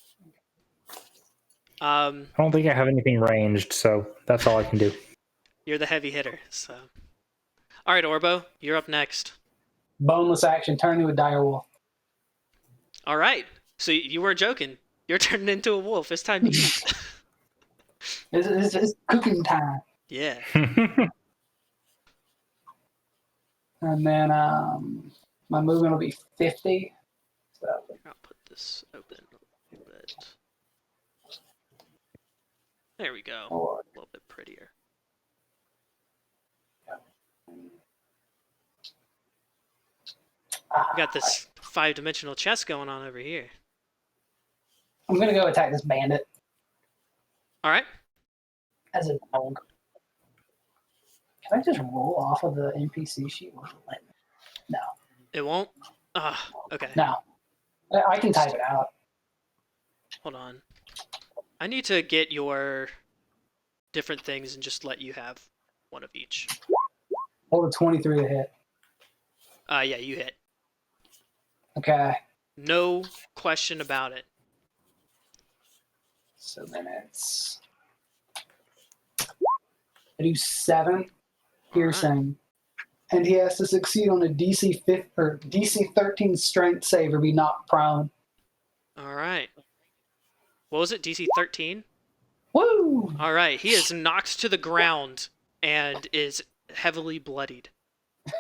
S5: I don't think I have anything ranged, so that's all I can do.
S1: You're the heavy hitter, so. All right, Orbo, you're up next.
S4: Boneless action, turn into a dire wolf.
S1: All right. So you weren't joking. You're turning into a wolf. It's time to eat.
S4: It's cooking time.
S1: Yeah.
S4: And then my movement will be 50. So
S1: I'll put this open a little bit. There we go.
S4: or
S1: A little bit prettier. We got this 5-dimensional chess going on over here.
S4: I'm gonna go attack this bandit
S1: All right.
S4: as a dog. Can I just roll off of the NPC sheet? Will it let me? No,
S1: It won't. Ah, okay.
S4: no. I can type it out.
S1: Hold on. I need to get your different things and just let you have one of each.
S4: Hold a 23 to hit.
S1: Yeah, you hit.
S4: Okay.
S1: No question about it.
S4: So then it's. I do 7 piercing, and he has to succeed on a DC 13 strength save or be knocked prone.
S1: All right. What was it? DC 13?
S4: Woo!
S1: All right, he is knocked to the ground and is heavily bloodied.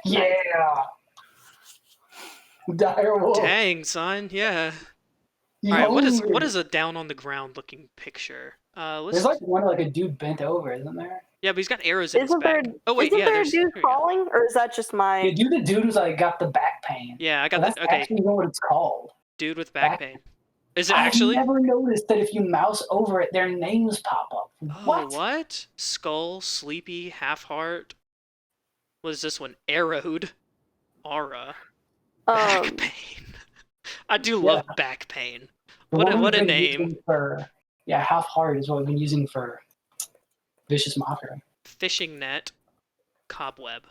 S4: Yeah. Dire wolf.
S1: Dang, son, yeah.
S4: You
S1: All right, what
S4: hungry.
S1: is a down on the ground looking picture? Let's.
S4: There's like one like a dude bent over, isn't there?
S1: Yeah, but he's got arrows in his
S3: Isn't there?
S1: back. Oh wait,
S3: Isn't
S1: yeah,
S3: there a
S1: there's.
S3: dude
S1: Here we go.
S3: crawling, or is that just my?
S4: Yeah, the dude who's like got the back pain.
S1: Yeah, I got
S4: But
S1: the.
S4: that's
S1: Okay,
S4: actually not what it's called.
S1: dude with back
S4: back-
S1: pain. Is it
S4: I've
S1: actually?
S4: never noticed that if you mouse over it, their names pop up.
S1: Oh, what? Skull, sleepy, half heart. What is this one? Arrowed. Aura. Back pain. I do love back pain.
S4: The
S1: What
S4: one
S1: a
S4: we've been
S1: name.
S4: using For, half heart is what we've been using for vicious mockery.
S1: Fishing net. Cobweb.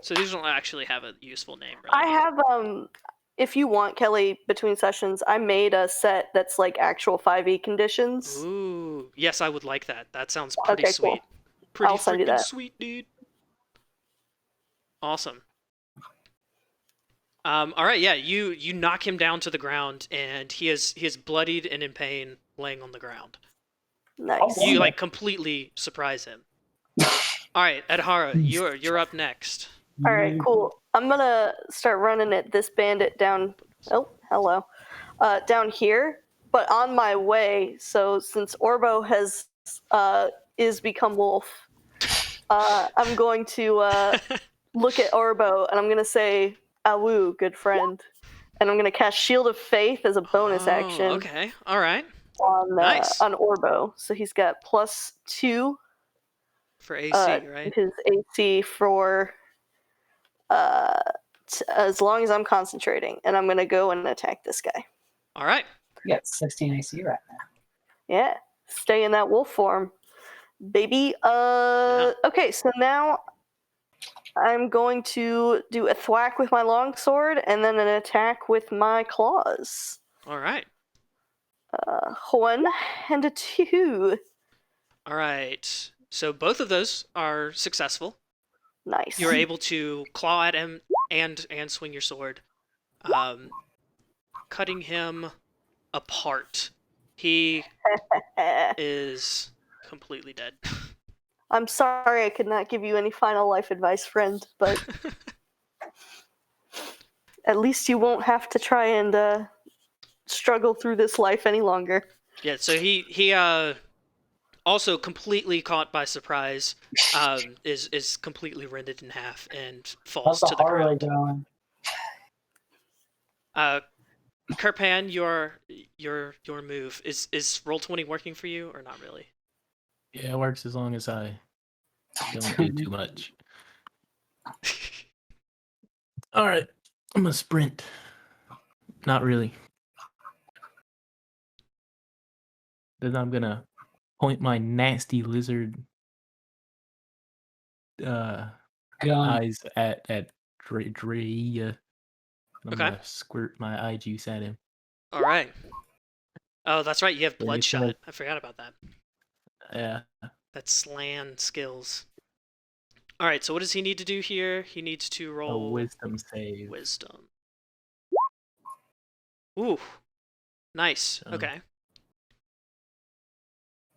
S1: So these don't actually have a useful name, really.
S3: I have if you want, Kelly, between sessions, I made a set that's like actual 5e conditions.
S1: Ooh, yes, I would like that. That sounds pretty
S3: Okay,
S1: sweet.
S3: cool.
S1: Pretty
S3: I'll send you
S1: freaking
S3: that.
S1: sweet, dude. Awesome. All right, yeah, you knock him down to the ground, and he is bloodied and in pain, laying on the ground.
S3: Nice.
S4: Oh,
S1: You like completely surprise him. All right, Adhara, you're up next.
S3: All right, cool. I'm gonna start running at this bandit down. Oh, hello. Down here, but on my way. So since Orbo has is become wolf, I'm going to look at Orbo and I'm gonna say, "Awu, good friend," and I'm gonna cast Shield of Faith as a bonus action.
S1: Okay, all right.
S3: On on Orbo. So he's got +2
S1: for AC, right?
S3: His AC for as long as I'm concentrating, and I'm gonna go and attack this guy.
S1: All right.
S4: You got 16 AC right now.
S3: Yeah, stay in that wolf form, baby. Okay, so now I'm going to do a thwack with my longsword and then an attack with my claws.
S1: All right.
S3: 1 and a 2.
S1: All right. So both of those are successful.
S3: Nice.
S1: You're able to claw at him and swing your sword, cutting him apart. He is completely dead.
S3: I'm sorry I could not give you any final life advice, friend, but at least you won't have to try and struggle through this life any longer.
S1: Yeah, so he also completely caught by surprise, is completely rended in half and falls
S4: How's
S1: to
S4: the
S1: the
S4: Harley
S1: ground.
S4: going?
S1: Kirpan, your move is Roll20 working for you or not really?
S2: Yeah, it works as long as I don't do too much. All right, I'm gonna sprint. Not really. Then I'm gonna point my nasty lizard
S4: Gun.
S2: eyes at Drea. I'm
S1: Okay.
S2: gonna squirt my eye juice at him.
S1: All right. Oh, that's right. You have
S2: Very
S1: bloodshot.
S2: good.
S1: I forgot about that.
S2: Yeah.
S1: That's slan skills. All right. So what does he need to do here? He needs to
S2: A
S1: roll
S2: wisdom save.
S1: wisdom. Ooh. Nice.
S2: So-
S1: Okay.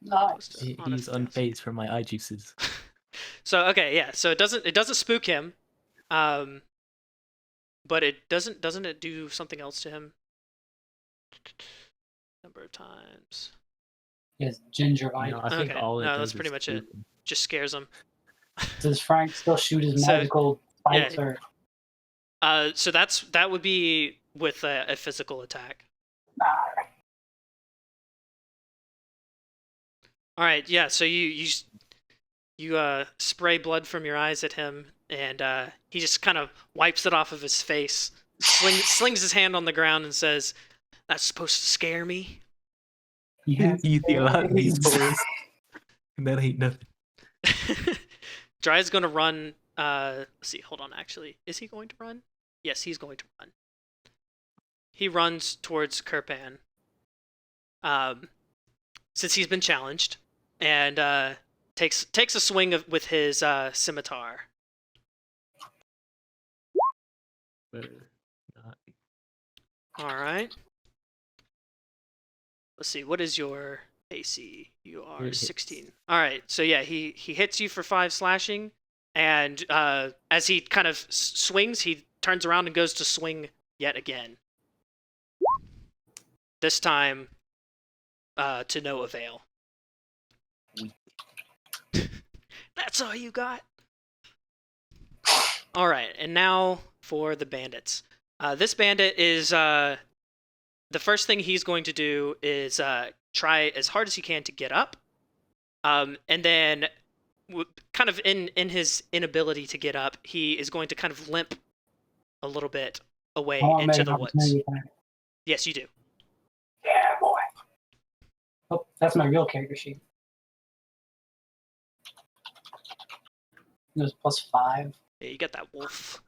S4: Nice.
S2: He's unfazed from my eye juices.
S1: So okay, yeah. So it doesn't spook him, but it doesn't it do something else to him? Number of times.
S4: Yes, gingivitis.
S2: No, I think
S1: Okay,
S2: all it
S1: no,
S2: does
S1: that's
S2: is
S1: pretty much it.
S2: spook him.
S1: Just scares him.
S4: Does Frank still shoot his
S1: So,
S4: magical spikes
S1: yeah.
S4: or?
S1: So that would be with a physical attack. All right, yeah. So you spray blood from your eyes at him, and he just kind of wipes it off of his face, slings his hand on the ground, and says, "That's supposed to scare me."
S4: Yes.
S2: Easy a lot of these boys. That ain't nothing.
S1: Dry's gonna run. Let's see. Hold on. Actually, is he going to run? Yes, he's going to run. He runs towards Kirpan. Since he's been challenged, and takes a swing with his scimitar.
S2: Better not.
S1: All right. Let's see. What is your AC. You
S2: It
S1: are
S2: hits.
S1: 16. All right. So yeah, he hits you for 5 slashing, and as he kind of swings, he turns around and goes to swing yet again. This time, to no avail. That's all you got. All right, and now for the bandits. This bandit is the first thing he's going to do is try as hard as he can to get up, and then kind of in his inability to get up, he is going to kind of limp a little bit away
S4: I want to make
S1: into
S4: an
S1: the woods.
S4: opportunity attack.
S1: Yes, you do.
S4: Yeah, boy. Oh, that's my real character sheet. It was +5.
S1: Yeah, you got that wolf.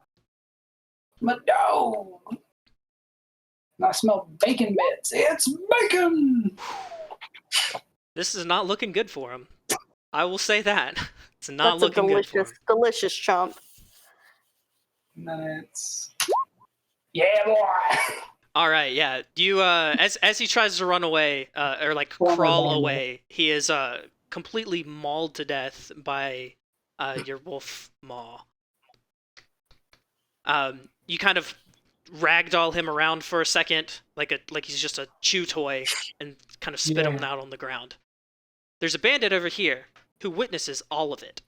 S4: But no! I smell bacon bits. It's bacon!
S1: This is not looking good for him. I will say that. It's not
S3: That's a
S1: looking good for him.
S3: delicious chomp.
S4: And then it's... Yeah, boy!
S1: All right, yeah. You as he tries to run away or like
S4: Former
S1: crawl
S4: bandit.
S1: away, he is completely mauled to death by your wolf maw. You kind of ragdoll him around for a second, like he's just a chew toy, and kind of spit him
S4: Yeah.
S1: out on the ground. There's a bandit over here who witnesses all of it,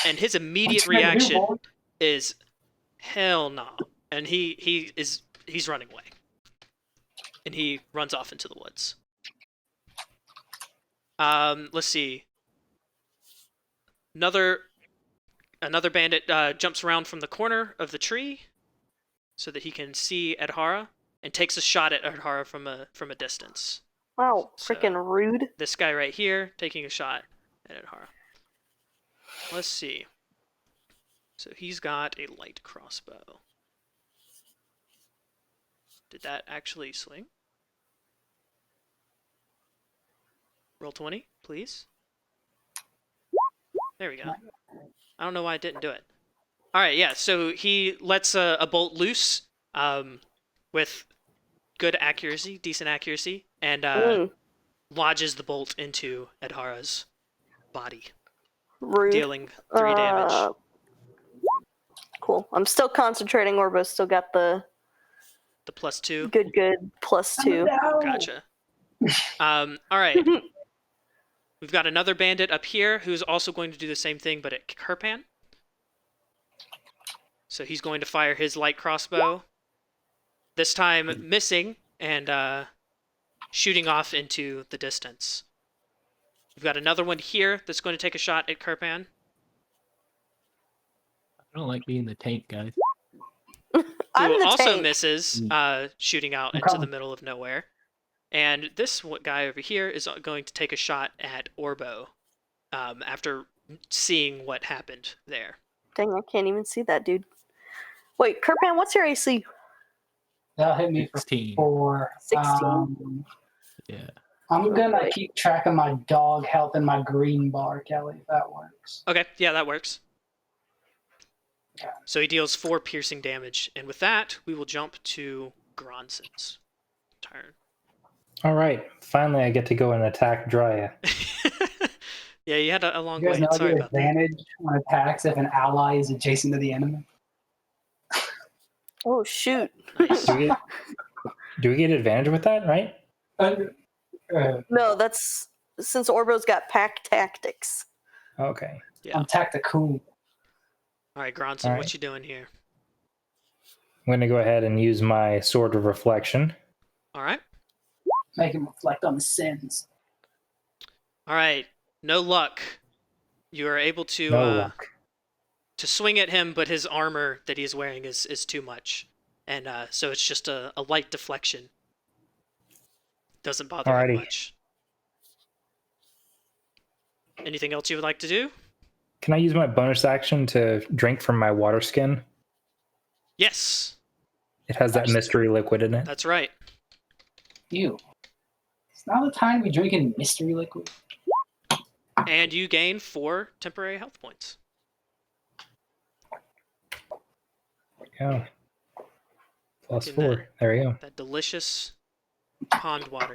S1: and his immediate
S4: What you gonna do,
S1: reaction
S4: boy?
S1: is, "Hell no!" And he's running away, and he runs off into the woods. Let's see. Another bandit jumps around from the corner of the tree so that he can see Adhara and takes a shot at Adhara from a distance.
S3: Wow,
S1: So-
S3: freaking rude.
S1: This guy right here taking a shot at Adhara. Let's see. So he's got a light crossbow. Did that actually swing? Roll 20, please. There we go. I don't know why it didn't do it. All right, yeah. So he lets a bolt loose with good accuracy, decent accuracy, and lodges the bolt into Adhara's body,
S3: Rude.
S1: dealing 3 damage.
S3: Cool. I'm still concentrating. Orbo's still got the
S1: The +2.
S3: good +2.
S4: No!
S1: Gotcha. All right. We've got another bandit up here who's also going to do the same thing, but at Kirpan. So he's going to fire his light crossbow. This time missing and shooting off into the distance. We've got another one here that's going to take a shot at Kirpan.
S2: I don't like being the tank, guys.
S3: I'm
S1: Who
S3: the
S1: also
S3: tank.
S1: misses, shooting out into the middle of nowhere. And this guy over here is going to take a shot at Orbo after seeing what happened there.
S3: Dang, I can't even see that, dude. Wait, Kirpan, what's your AC?
S4: That'll hit me for
S2: 16.
S4: 4.
S3: 16?
S2: Yeah.
S4: I'm gonna keep track of my dog health in my green bar, Kelly, if that works.
S1: Okay, yeah, that works.
S4: Okay.
S1: So he deals 4 piercing damage, and with that, we will jump to Gronson's turn.
S5: All right. Finally, I get to go and attack Drya.
S1: Yeah, you had a long
S4: You guys
S1: wait.
S4: know
S1: Sorry
S4: the
S1: about that.
S4: advantage on attacks if an ally is adjacent to the enemy?
S3: Oh, shoot.
S1: Nice.
S5: Do we get advantage with that, right?
S3: No, that's since Orbo's got pack tactics.
S5: Okay.
S1: Yeah.
S4: I'm tactical.
S1: All right, Gronson,
S5: All
S1: what
S5: right.
S1: you doing here?
S5: I'm going to go ahead and use my Sword of Reflection.
S1: All right.
S4: Make him reflect on his sins.
S1: All right. No luck. You are able to
S5: No luck.
S1: to swing at him, but his armor that he's wearing is too much, and so it's just a light deflection. Doesn't bother him
S5: Alrighty.
S1: much. Anything else you would like to do?
S5: Can I use my bonus action to drink from my water skin?
S1: Yes,
S5: It has that mystery liquid in it.
S1: that's right.
S4: Ew. It's not the time we drinking mystery liquid.
S1: And you gain 4 temporary health points.
S5: Yeah. Plus
S1: Look at
S5: 4. There we go.
S1: That delicious pond water.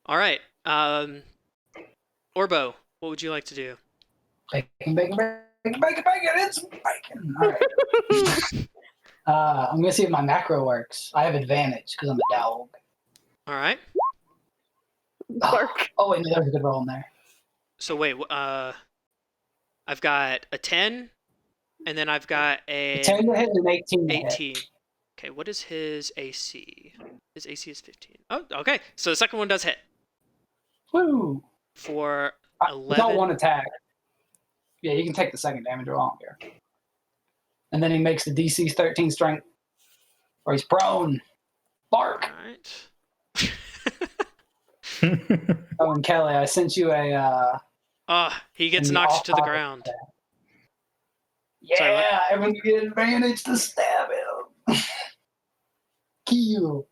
S1: All right. Orbo, what would you like to do?
S4: Bacon, bacon, bacon, bacon, bacon. It's bacon. All right. I'm gonna see if my macro works. I have advantage because I'm a dog.
S1: All right.
S3: Bark.
S4: Oh wait, no, there's a good roll in there.
S1: So wait, I've got a 10, and then I've got a
S4: 10 to hit and an 18 to hit.
S1: 18. Okay, what is his AC? His AC is 15. Oh, okay. So the second one does hit
S4: Woo!
S1: for
S4: Without
S1: 11.
S4: one attack. Yeah, you can take the second damage wrong here. And then he makes the DC's 13 strength, or he's prone. Bark.
S1: All right.
S4: Oh, and Kelly, I sent you a.
S1: He gets
S4: in the
S1: knocked to the
S4: off-topic
S1: ground.
S4: tab.
S1: Sorry, what?
S4: Yeah, everyone get advantage to stab him. Kill.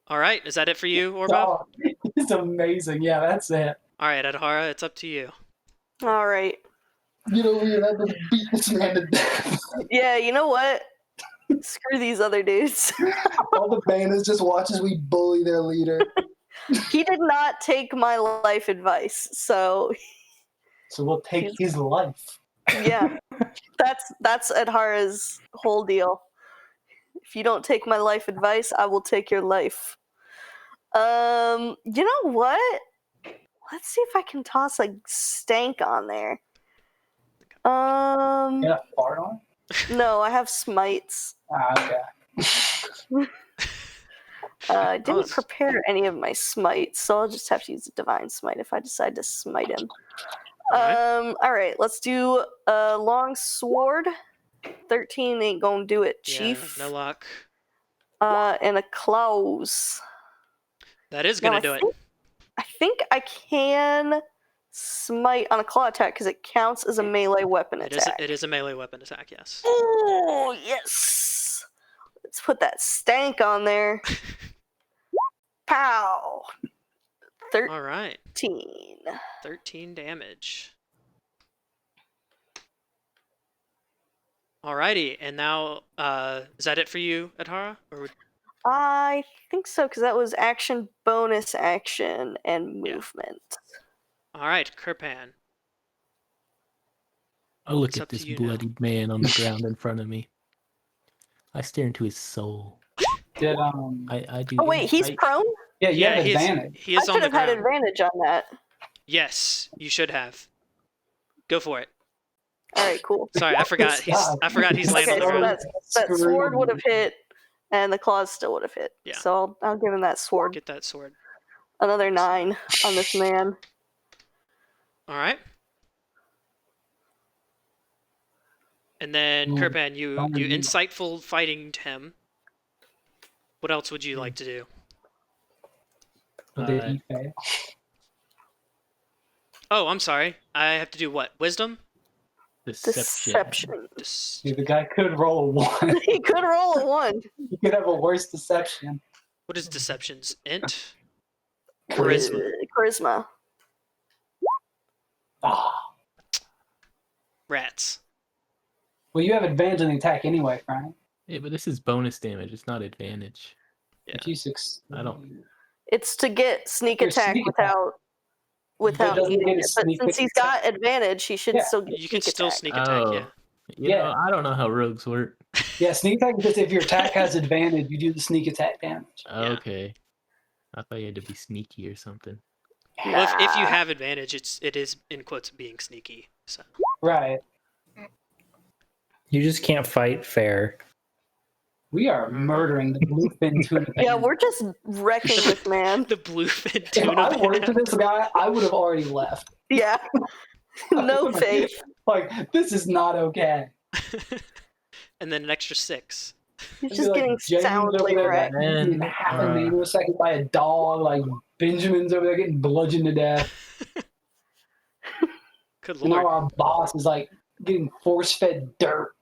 S1: All right, is that it for you, Orbo?
S4: Oh, it's amazing. Yeah, that's it.
S1: All right, Adhara, it's up to you.
S3: All right.
S4: Get over here. Let me beat this man to death.
S3: Yeah, you know what? Screw these other dudes.
S4: All the bandits just watch as we bully their leader.
S3: He did not take my life advice, so
S4: So we'll take his life.
S3: yeah, that's Adhara's whole deal. If you don't take my life advice, I will take your life. You know what? Let's see if I can toss a stank on there.
S4: Yeah, fart on?
S3: No, I have smites.
S4: Okay.
S3: I didn't
S1: Nice.
S3: prepare any of my smites, so I'll just have to use a divine smite if I decide to smite him.
S1: Alright.
S3: All right, let's do a long sword. 13 ain't gonna do it, chief.
S1: Yeah, no luck.
S3: And a claws.
S1: That is
S3: No,
S1: gonna do it.
S3: I think I can smite on a claw attack because it counts as a melee weapon attack.
S1: It is a melee weapon attack, yes.
S3: Oh, yes. Let's put that stank on there. Pow. 13.
S1: All right, 13 damage. Alrighty, and now, is that it for you, Adhara? Or would...
S3: I think so, because that was action, bonus action, and
S1: Yeah.
S3: movement.
S1: Alright, Kirpan.
S2: I look
S1: It's
S2: at
S1: up to
S2: this
S1: you now.
S2: bloodied man on the ground in front of me. I stare into his soul.
S4: Did
S2: I do.
S3: Oh, wait, he's
S2: insight-
S3: prone?
S4: yeah, you
S1: Yeah,
S4: have
S1: he is,
S4: advantage.
S1: he
S3: I
S1: is on
S3: should
S1: the
S3: have had
S1: ground.
S3: advantage on that.
S1: Yes, you should have. Go for it.
S3: All right, cool.
S1: Sorry, I forgot. I forgot he's laying
S3: Okay,
S1: on the
S3: so
S1: ground.
S3: that sword would have hit, and the claws still would have hit.
S1: Yeah.
S3: So I'll give him that sword.
S1: Get that sword.
S3: Another 9 on this man.
S1: Alright. And then,
S4: Mm,
S1: Kirpan, you insightful fighting him. What else would you like to do?
S4: Did he fail?
S1: Oh, I'm sorry. I have to do what? Wisdom?
S3: Deception.
S4: See, the guy could roll a 1.
S3: He could roll a 1.
S4: He could have a worse deception.
S1: What is deceptions? Int?
S4: Charisma.
S3: Charisma.
S4: Ah.
S1: Rats.
S4: Well, you have advantage on the attack anyway, Frank.
S2: Yeah, but this is bonus damage. It's not advantage.
S1: Yeah.
S4: If you succeed.
S2: I don't-
S3: It's to get sneak
S4: Your
S3: attack
S4: sneak attack.
S3: without
S4: doesn't
S3: needing
S4: get a
S3: it. But
S4: sneak
S3: since he's got advantage, he should
S4: Yeah.
S3: still get
S1: You can
S3: sneak
S1: still
S3: attack.
S1: sneak attack, yeah.
S2: You know, I don't know how rogues work.
S4: Yeah, sneak attack is just if your attack has advantage, you do the sneak attack damage.
S1: Yeah.
S2: Okay. I thought you had to be sneaky or something.
S1: Well, if you
S3: Nah.
S1: have advantage, it is, in quotes, being sneaky. So
S4: Right.
S5: You just can't fight fair.
S4: We are murdering the bluefin tuna.
S3: Yeah, we're just wrecking this man.
S1: the bluefin
S4: If
S1: tuna
S4: I worked for
S1: man.
S4: this guy, I would have already left.
S3: Yeah. No faith.
S4: Like, this is not okay.
S1: And then an extra 6.
S3: He's
S4: I'd be
S3: just
S4: like,
S3: getting
S4: James
S3: soundly
S4: over there
S3: wrecked.
S2: And,
S4: getting half a nanosecond by a dog. Like, Benjamin's over there getting bludgeoned to death.
S1: Good
S4: And now
S1: lord.
S4: our boss is, like, getting force-fed dirt.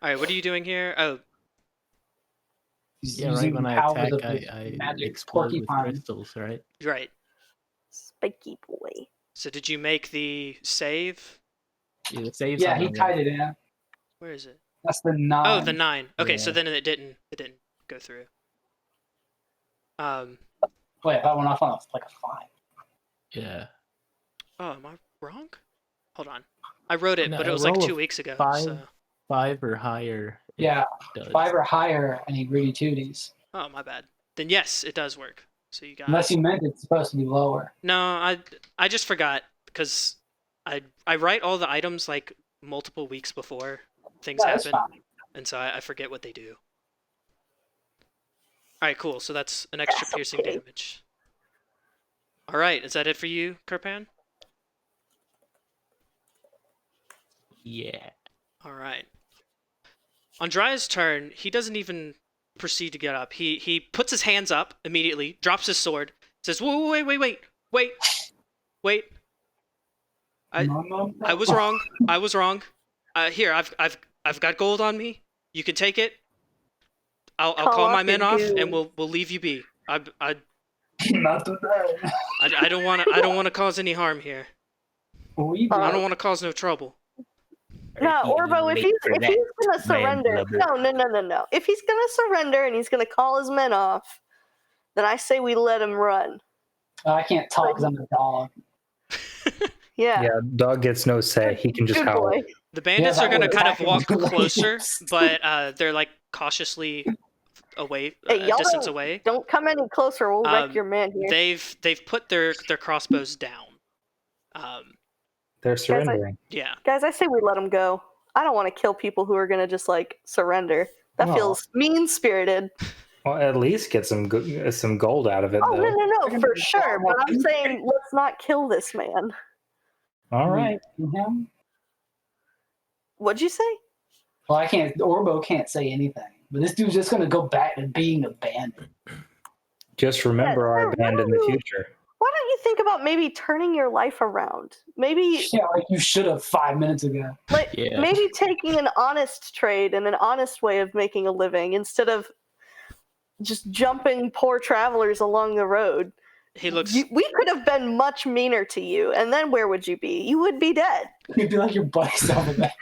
S1: Alright, what are you doing here? Oh,
S4: He's
S2: yeah, right
S4: using
S2: when
S4: the
S2: I
S4: powers
S2: attack,
S4: of the
S2: I
S4: magic
S2: explode with
S4: porcupine.
S2: crystals, right?
S1: you're right.
S3: Spiky boy.
S1: So did you make the save?
S2: Yeah, the saves
S4: Yeah,
S2: on
S4: he
S2: the
S4: tied it in.
S1: Where is it?
S4: That's the 9.
S1: Oh, the 9. Okay, so
S2: Yeah.
S1: then it didn't go through.
S4: Wait, that went off on like a 5.
S2: Yeah.
S1: Oh, am I wrong? Hold on. I wrote it,
S2: No,
S1: but it
S2: a
S1: was like
S2: roll
S1: 2
S2: of
S1: weeks ago.
S2: 5,
S1: So.
S2: 5 or higher. it
S4: Yeah,
S2: does.
S4: 5 or higher, I need Rudy Tooties.
S1: Oh, my bad. Then yes, it does work. So you
S4: Unless
S1: guys.
S4: you meant it's supposed to be lower.
S1: No, I just forgot because I write all the items like multiple weeks before things
S4: Yeah, that's
S1: happen,
S4: fine.
S1: and so I forget what they do. All right, cool. So that's an extra
S3: That's
S1: piercing
S3: okay.
S1: damage. All right, is that it for you, Kirpan?
S2: Yeah.
S1: All right. On Dry's turn, he doesn't even proceed to get up. He puts his hands up immediately, drops his sword, says, "Whoa, wait.
S4: No.
S1: I was wrong. I was wrong. Here, I've got gold on me. You can take it. I'll call my men off, and we'll leave you be.
S4: Not today.
S1: I don't want to cause any harm here.
S4: We
S1: I
S3: Uh,
S1: don't want to cause no trouble."
S3: No,
S2: Are you
S3: Orbo, if
S2: late
S3: he's
S2: for
S3: if
S2: that,
S3: he's gonna
S2: man
S3: surrender,
S2: blubber?
S3: no. If he's gonna surrender and he's gonna call his men off, then I say we let him run.
S4: I can't talk because I'm a dog.
S3: Yeah.
S5: Yeah, dog gets no say. He can just
S3: Good
S5: howl.
S3: boy.
S1: The bandits
S4: Yeah,
S1: are gonna
S4: that
S1: kind of
S4: would
S1: walk
S4: attack him.
S1: closer, but they're like cautiously away,
S3: Hey,
S1: a
S3: y'all
S1: distance away.
S3: don't come any closer. We'll wreck
S1: Um,
S3: your man here.
S1: They've put their crossbows down.
S5: They're surrendering.
S1: Yeah.
S3: Guys, I say we let him go. I don't want to kill people who are gonna just like surrender. That
S5: Well-
S3: feels mean spirited.
S5: Well, at least get some gold out of it,
S3: Oh
S5: though.
S3: no, for sure. But I'm saying let's not kill this man.
S5: All right.
S4: Him?
S3: What'd you say?
S4: Well, I can't. Orbo can't say anything. But this dude's just gonna go back to being a bandit.
S5: Just remember our
S3: why
S5: band in the
S3: don't you-
S5: future.
S3: Why don't you think about maybe turning your life around? Maybe
S4: Yeah, like you should have 5 minutes ago.
S3: like
S2: Yeah.
S3: maybe taking an honest trade and an honest way of making a living instead of just jumping poor travelers along the road.
S1: He looks.
S3: We could have been much meaner to you, and then where would you be? You would be dead.
S4: You'd be like your buddy's over there.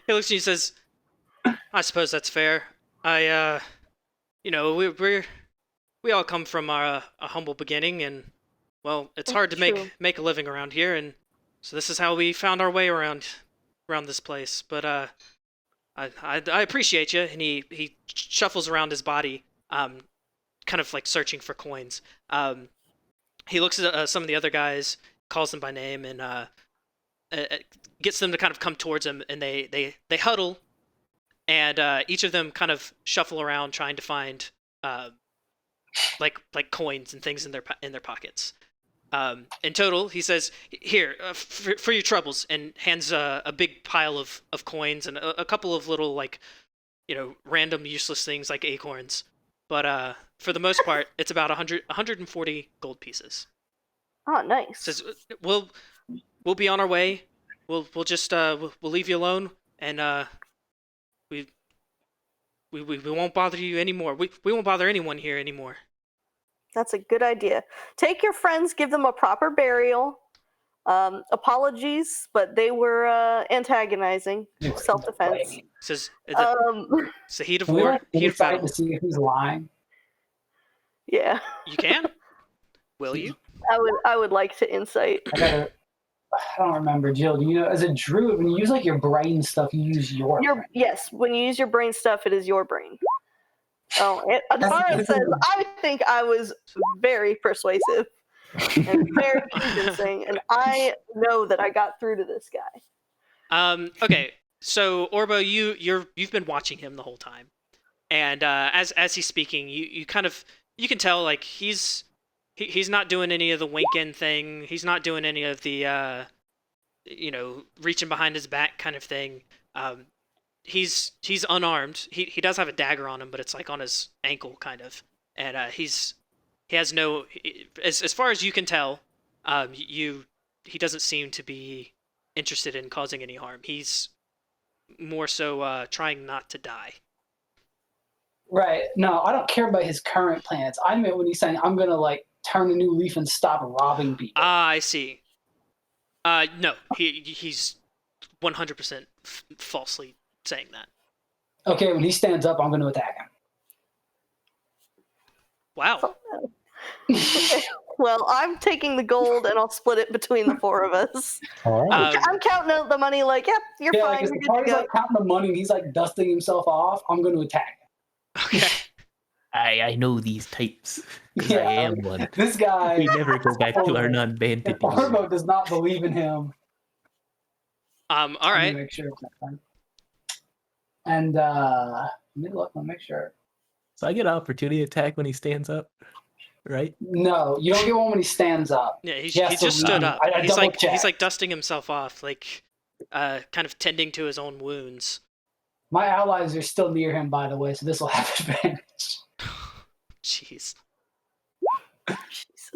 S1: He looks at you and says, "I suppose that's fair. We all come from a humble beginning, and well, it's hard to
S3: True.
S1: make a living around here, and so this is how we found our way around this place. But I appreciate you." And he shuffles around his body, kind of like searching for coins. He looks at some of the other guys, calls them by name, and gets them to kind of come towards him, and they huddle, and each of them kind of shuffle around trying to find like coins and things in their pockets. In total, he says, "Here, for your troubles," and hands a big pile of coins and a couple of little like, random useless things like acorns. But for the most part, it's about 140 gold pieces.
S3: Oh, nice.
S1: Says, we'll be on our way. We'll just we'll leave you alone, and we won't bother you anymore. We won't bother anyone here anymore.
S3: That's a good idea. Take your friends, give them a proper burial. Apologies, but they were antagonizing. Self-defense.
S1: Says it's the heat of
S4: Can we
S1: war,
S4: like
S1: heat of
S4: inside
S1: battle.
S4: to see if he's lying?
S3: Yeah,
S1: You can. Will you?
S3: I would like to insight.
S4: I don't remember, Jill. Do you know, as a druid, when you use like your brain stuff, you use your brain.
S3: Yes, when you use your brain stuff, it is your brain. Oh, Adara says, I think I was very persuasive and very convincing, and I know that I got through to this guy.
S1: Okay. So Orbo, you've been watching him the whole time, and as he's speaking, you kind of you can tell like he's not doing any of the winking thing. He's not doing any of the reaching behind his back kind of thing. He's unarmed. He does have a dagger on him, but it's like on his ankle kind of, and he has no as far as you can tell, he doesn't seem to be interested in causing any harm. He's more so trying not to die.
S4: Right. No, I don't care about his current plans. I meant when he's saying, I'm going to like turn a new leaf and stop robbing people.
S1: Ah, I see. No, he's 100% falsely saying that.
S4: Okay, when he stands up, I'm going to attack him.
S1: Wow.
S3: Okay. Well, I'm taking the gold and I'll split it between the four of us.
S5: All right.
S3: I'm counting out the money like, yep, you're
S4: Yeah,
S3: fine.
S4: like if
S3: You're
S4: the
S3: good to
S4: party's
S3: go.
S4: like counting the money and he's like dusting himself off, I'm going to attack
S1: Okay.
S2: I know these types.
S4: him.
S2: Because I am one.
S4: This guy,
S2: We never go back to our non-bandit
S4: if
S2: days.
S4: Orbo does not believe in him,
S1: All
S4: I'm gonna
S1: right.
S4: make sure it's not fun. And let me look. Let me make sure.
S2: So I get an opportunity attack when he stands up, right?
S4: No, you don't get one when he stands up.
S1: Yeah, he
S4: Yes,
S1: just
S4: so
S1: stood
S4: no.
S1: up.
S4: I
S1: He's like
S4: double-checked.
S1: dusting himself off, like kind of tending to his own wounds.
S4: My allies are still near him, by the way, so this will have advantage.
S1: Jeez.
S3: Jesus.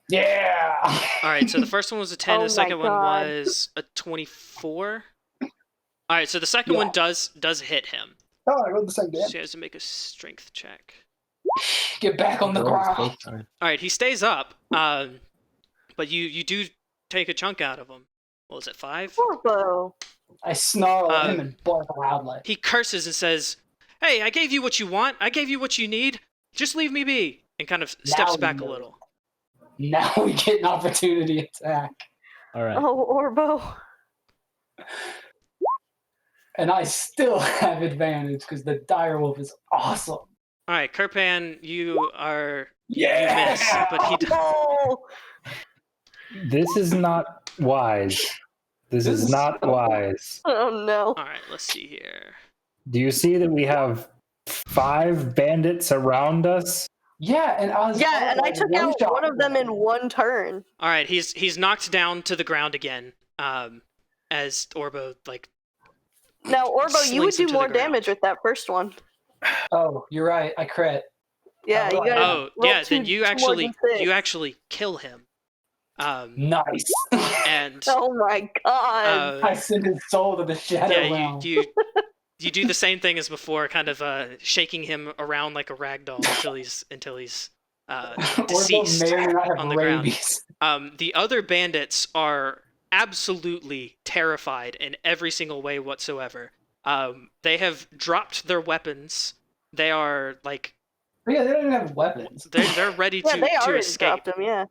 S4: Yeah.
S1: All right, so the first one was a 10,
S3: Oh
S1: the second
S3: my
S1: one
S3: God.
S1: was a 24. All right, so the second one does hit him.
S4: Oh, I rolled the same
S1: So
S4: damage.
S1: he has to make a strength check.
S4: Get back on the
S2: Rolls
S4: ground.
S2: both times.
S1: All right, he stays up, but you do take a chunk out of him. What was it, 5?
S3: Orbo.
S4: I snarl at him and bark loudly.
S1: He curses and says, "Hey, I gave you what you want. I gave you what you need. Just leave me be." And kind of steps
S4: Now
S1: back a
S4: you know.
S1: little.
S4: Now we get an opportunity attack.
S2: All right.
S3: Oh, Orbo.
S4: And I still have advantage because the direwolf is awesome.
S1: All right, Kirpan, you
S4: Yeah!
S1: miss, but he
S3: Oh,
S5: This is not wise. This is not wise.
S3: oh no.
S1: All right, let's see here.
S5: Do you see that we have 5 bandits around us?
S4: Yeah, and I was
S3: Yeah, and I
S4: like,
S3: took
S4: one
S3: out
S4: shot
S3: one of them in one turn.
S1: All right, he's knocked down to the ground again. As Orbo like
S3: Now, Orbo, you would
S1: Slinks him
S3: do
S1: to the
S3: more
S1: ground.
S3: damage with that first one.
S4: Oh, you're right. I crit.
S3: Yeah, you
S4: Oh,
S3: gotta.
S1: oh
S3: roll
S1: yeah,
S3: two-
S1: then you
S3: two more
S1: actually
S3: D6.
S1: kill him.
S4: Nice.
S1: And
S3: Oh my god.
S4: I send his soul to the shadow
S1: yeah,
S4: realm.
S1: you do the same thing as before, kind of shaking him around like a rag doll until he's
S4: Orbo
S1: deceased
S4: may or may not have
S1: on the ground.
S4: rabies.
S1: The other bandits are absolutely terrified in every single way whatsoever. They have dropped their weapons. They are like
S4: But yeah, they don't even have weapons.
S1: they're ready
S3: Yeah, they
S1: to
S3: already
S1: escape.
S3: dropped him. Yeah.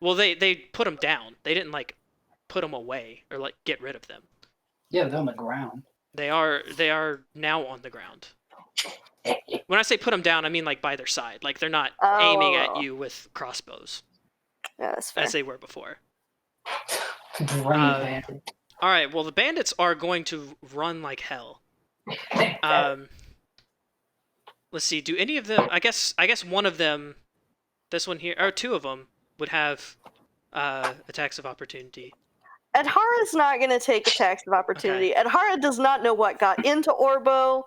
S1: Well, they put them down. They didn't like put them away or like get rid of them.
S4: Yeah, they're on the ground.
S1: They are now on the ground. When I say put them down, I mean like by their side. Like they're not aiming at
S3: Oh.
S1: you with crossbows
S3: Yeah, that's fair.
S1: as they were before.
S4: Brain advantage.
S1: All right. Well, the bandits are going to run like hell. Let's see. Do any of them? I guess one of them, this one here, or two of them would have attacks of opportunity.
S3: Adhara's not going to take attacks of opportunity. Adhara does not know what got into Orbo.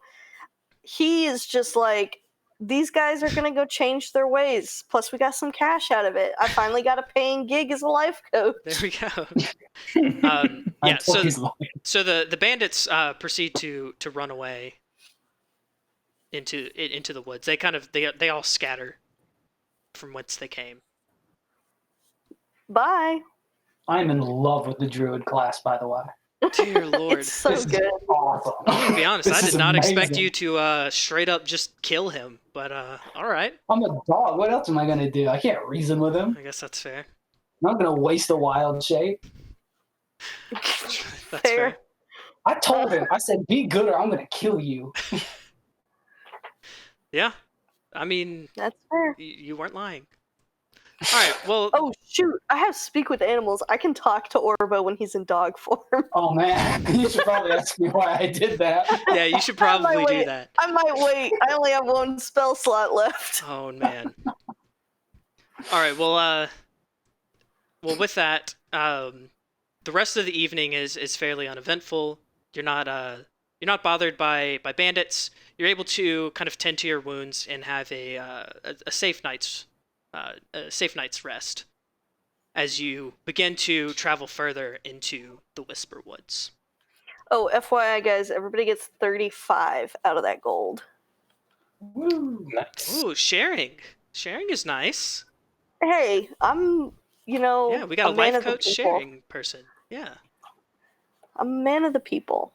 S3: He is just like, these guys are going to go change their ways. Plus, we got some cash out of it. I finally got a paying gig as a life coach.
S1: There we go. Yeah. So the bandits proceed to run away into the woods. They kind of they all scatter from whence they came.
S3: Bye.
S4: I'm in love with the druid class, by the way.
S1: Dear Lord.
S3: It's so
S4: This is
S3: good.
S4: awesome.
S1: I'm gonna be honest,
S4: This
S1: I
S4: is
S1: did not expect
S4: amazing.
S1: you to straight up just kill him, but all right.
S4: I'm a dog. What else am I gonna do? I can't reason with him.
S1: I guess that's fair.
S4: I'm not gonna waste a wild shape.
S1: That's
S3: Fair.
S4: I told him. I said, "Be good, or I'm gonna kill you."
S1: Yeah. I mean,
S3: That's fair.
S1: you weren't lying. All right. Well,
S3: Oh, shoot. I have Speak with Animals. I can talk to Orbo when he's in dog form.
S4: Oh man, you should probably ask me why I did that.
S1: yeah, you should probably do that.
S3: I might wait. I only have one spell slot left.
S1: Oh man. All right. Well, with that, the rest of the evening is fairly uneventful. You're not bothered by bandits. You're able to kind of tend to your wounds and have a safe night's rest as you begin to travel further into the Whisperwoods.
S3: Oh, FYI, guys, everybody gets 35 out of that gold.
S4: Woo.
S5: Nice.
S1: Ooh, sharing. Sharing is nice.
S3: Hey, I'm,
S1: Yeah, we got a
S3: man
S1: life
S3: of the
S1: coach
S3: people.
S1: sharing person. Yeah.
S3: I'm a man of the people.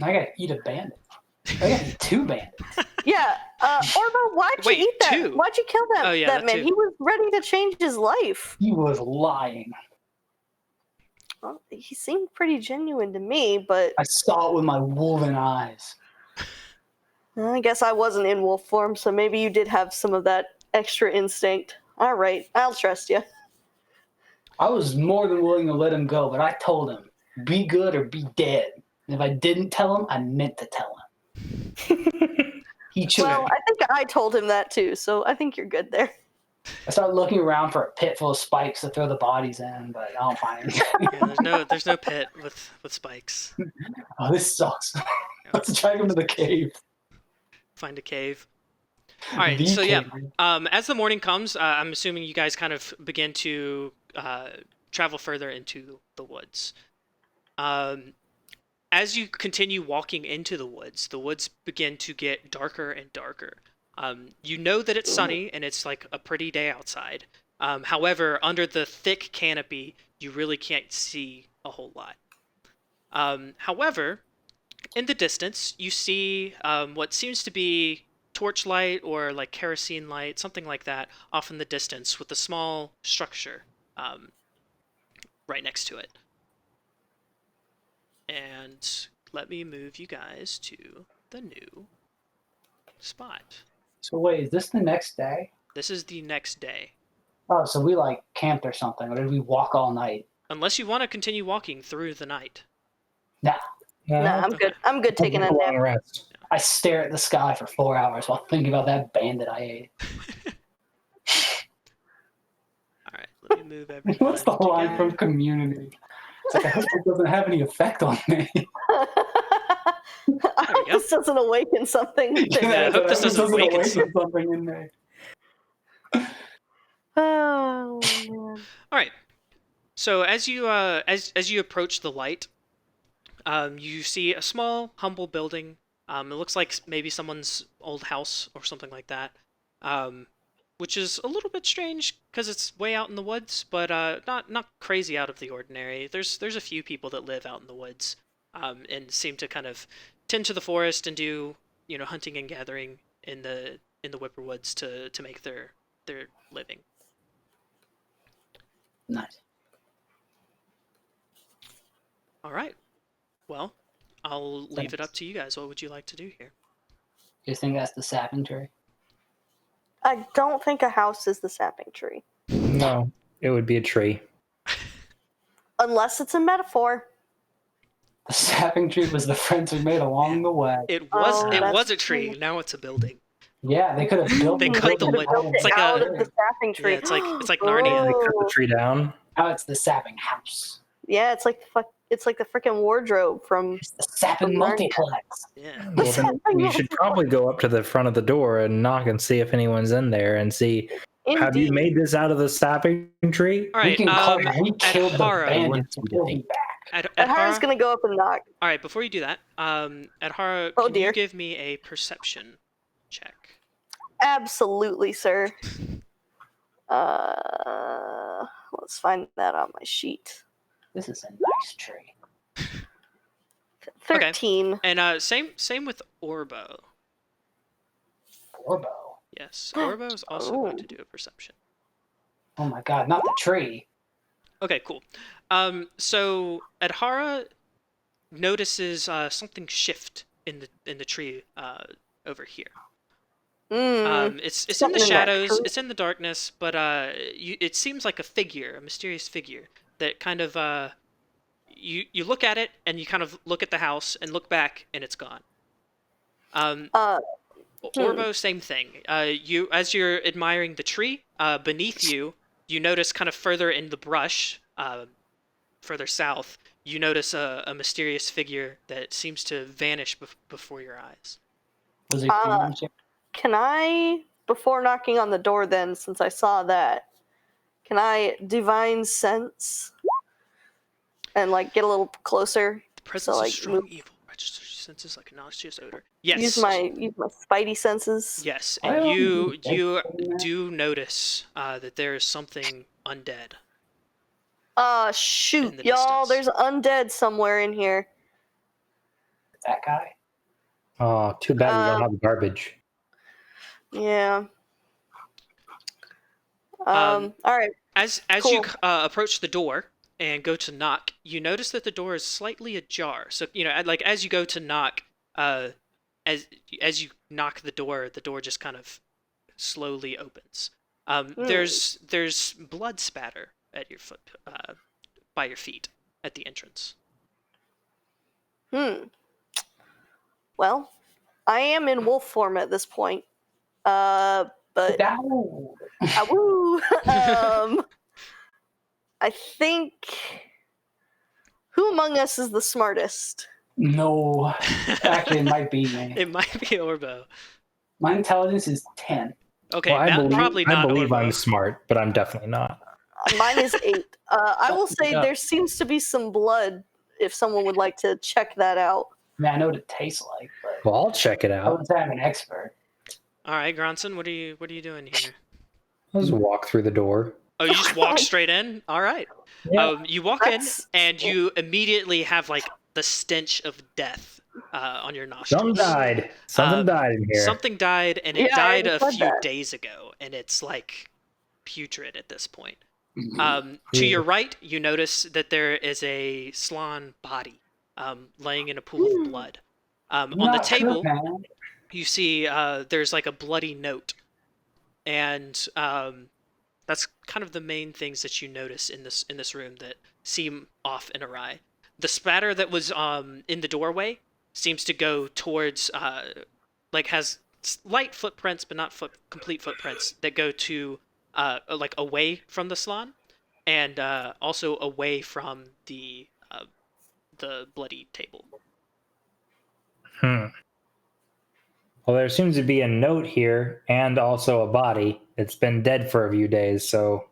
S4: I gotta eat a bandit. I gotta eat 2 bandits.
S3: Yeah, Orbo, why'd
S1: Wait,
S3: you eat that?
S1: 2?
S3: Why'd you kill that,
S1: Oh, yeah,
S3: that
S1: that
S3: man?
S1: too.
S3: He was ready to change his life.
S4: He was lying.
S3: Well, he seemed pretty genuine to me, but
S4: I saw it with my wolven eyes.
S3: I guess I wasn't in wolf form, so maybe you did have some of that extra instinct. All right, I'll trust you.
S4: I was more than willing to let him go, but I told him, be good or be dead. And if I didn't tell him, I meant to tell him. He chose.
S3: Well, I think I told him that too, so I think you're good there.
S4: I started looking around for a pit full of spikes to throw the bodies in, but I don't find anything.
S1: Yeah, there's no pit with spikes.
S4: Oh, this sucks. Let's drag him to the cave.
S1: Find a cave. All right,
S4: The
S1: so yeah,
S4: cave.
S1: as the morning comes, I'm assuming you guys kind of begin to travel further into the woods. As you continue walking into the woods begin to get darker and darker. You know that it's sunny and it's like a pretty day outside. However, under the thick canopy, you really can't see a whole lot. However, in the distance, you see what seems to be torchlight or like kerosene light, something like that, off in the distance with a small structure right next to it. And let me move you guys to the new spot.
S4: So wait, is this the next day?
S1: This is the next day.
S4: Oh, so we like camped or something, or did we walk all night?
S1: Unless you want to continue walking through the night.
S4: Nah.
S3: No, I'm good. I'm good taking a
S5: long
S3: nap.
S5: rest.
S4: I stare at the sky for 4 hours while thinking about that bandit I ate.
S1: Alright, let me move everyone.
S4: What's the line
S1: together.
S4: from Community? It's like, I hope it doesn't have any effect on me.
S3: I hope
S1: go.
S3: this doesn't awaken something.
S1: Yeah, I hope this doesn't awaken
S4: something in there.
S3: Oh man.
S1: Alright. So as you as you approach the light, you see a small, humble building. It looks like maybe someone's old house or something like that. Which is a little bit strange because it's way out in the woods, but not crazy out of the ordinary. There's a few people that live out in the woods, and seem to kind of tend to the forest and do hunting and gathering in the Whisperwoods to make their living.
S4: Nice.
S1: All right. Well, I'll leave it up to you guys. What would you like to do here?
S4: You think that's the sapling tree?
S3: I don't think a house is the sapping tree.
S5: No, it would be a tree.
S3: Unless it's a metaphor.
S4: The sapling tree was the friends we made along the way.
S1: It
S3: Oh, that's
S1: was a tree.
S3: true.
S1: Now it's a building.
S4: Yeah, they could have built
S1: They
S4: the
S1: cut the
S4: building
S1: wood.
S3: Built
S1: It's
S3: it
S1: like
S3: out
S1: a-
S3: of the sapping tree.
S1: Yeah, it's like Narnia.
S5: They cut
S3: Oh.
S5: the tree down.
S4: Now it's the sapping house.
S3: Yeah, it's like the freaking wardrobe from.
S4: It's the sapping
S3: From Narnia.
S4: multiplex.
S1: Yeah.
S5: Well, then we should probably go up to the front of the door and knock and see if anyone's in there and see. Have you
S3: Indeed.
S5: made this out of the sapping tree?
S1: All
S4: We
S1: right.
S4: can call it, we killed the
S1: Adhara.
S4: bandits and we'll be back.
S3: Adhara's gonna go up and knock.
S1: All right. Before you do that, Adhara,
S3: Oh,
S1: can
S3: dear.
S1: you give me a perception check?
S3: Absolutely, sir. Let's find that on my sheet.
S4: This is a nice tree.
S3: 13.
S1: And same with Orbo.
S4: Orbo.
S1: Yes, Orbo is also going to do a perception.
S4: Oh my god, not the tree.
S1: Okay, cool. So Adhara notices something shift in the tree over here. It's in the
S3: Something in that
S1: shadows,
S3: tree?
S1: it's in the darkness, but it seems like a mysterious figure that kind of you look at it and you kind of look at the house and look back and it's gone. Orbo, same thing. You as you're admiring the tree, beneath you notice kind of further in the brush, further south, you notice a mysterious figure that seems to vanish before your eyes.
S4: Was it green shit?
S3: Can I, before knocking on the door then, since I saw that, can I divine sense and like get a little closer?
S1: The presence
S3: like,
S1: of strong
S3: move-
S1: evil registers senses like a noxious odor. Yes.
S3: Use my spidey senses.
S1: Yes,
S4: I
S1: and
S4: don't
S1: you
S4: think that's
S1: do notice that there is something undead. In
S3: Shoot,
S1: the
S3: y'all,
S1: distance.
S3: there's undead somewhere in here.
S4: That guy?
S5: Oh, too bad we don't have garbage.
S3: Yeah.
S1: Um,
S3: All right.
S1: As you
S3: Cool.
S1: approach the door and go to knock, you notice that the door is slightly ajar. So like as you go to knock, uh, as you knock the door just kind of slowly opens.
S3: Hmm.
S1: There's blood spatter at your foot, by your feet at the entrance.
S3: Hmm. Well, I am in wolf form at this point. But
S4: No.
S3: woo. I think who among us is the smartest?
S4: No. Actually, it might be me.
S1: It might be Orbo.
S4: My intelligence is 10.
S1: Okay,
S5: Well,
S1: probably
S5: I
S1: not
S5: believe
S1: Orbo.
S5: I'm smart, but I'm definitely not.
S3: Mine is 8. I will say
S5: Yeah.
S3: there seems to be some blood. If someone would like to check that out.
S4: I mean, I know what it tastes like, but
S5: Well, I'll check it
S4: I
S5: out.
S4: wouldn't say I'm an expert.
S1: All right, Gronson, what are you doing here?
S5: I'll just walk through the door.
S1: Oh, you just walk straight in? All right.
S5: Yeah.
S1: You walk in
S3: That's-
S1: and you immediately have like the stench of death on your
S5: Something
S1: nostrils.
S5: died. Something died in here.
S1: Something died, and it
S3: Yeah, I
S1: died a
S3: said
S1: few
S3: that.
S1: days ago, and it's like putrid at this point.
S4: Mm-hmm.
S1: To
S5: Yeah.
S1: your right, you notice that there is a Slan body laying in a pool of blood. On the
S4: Not
S1: table,
S4: good, man.
S1: you see there's like a bloody note, and that's kind of the main things that you notice in this room that seem off and awry. The spatter that was in the doorway seems to go towards like has light footprints, but not complete footprints that go to like away from the salon, and also away from the bloody table.
S5: Well, there seems to be a note here and also a body. It's been dead for a few days, so.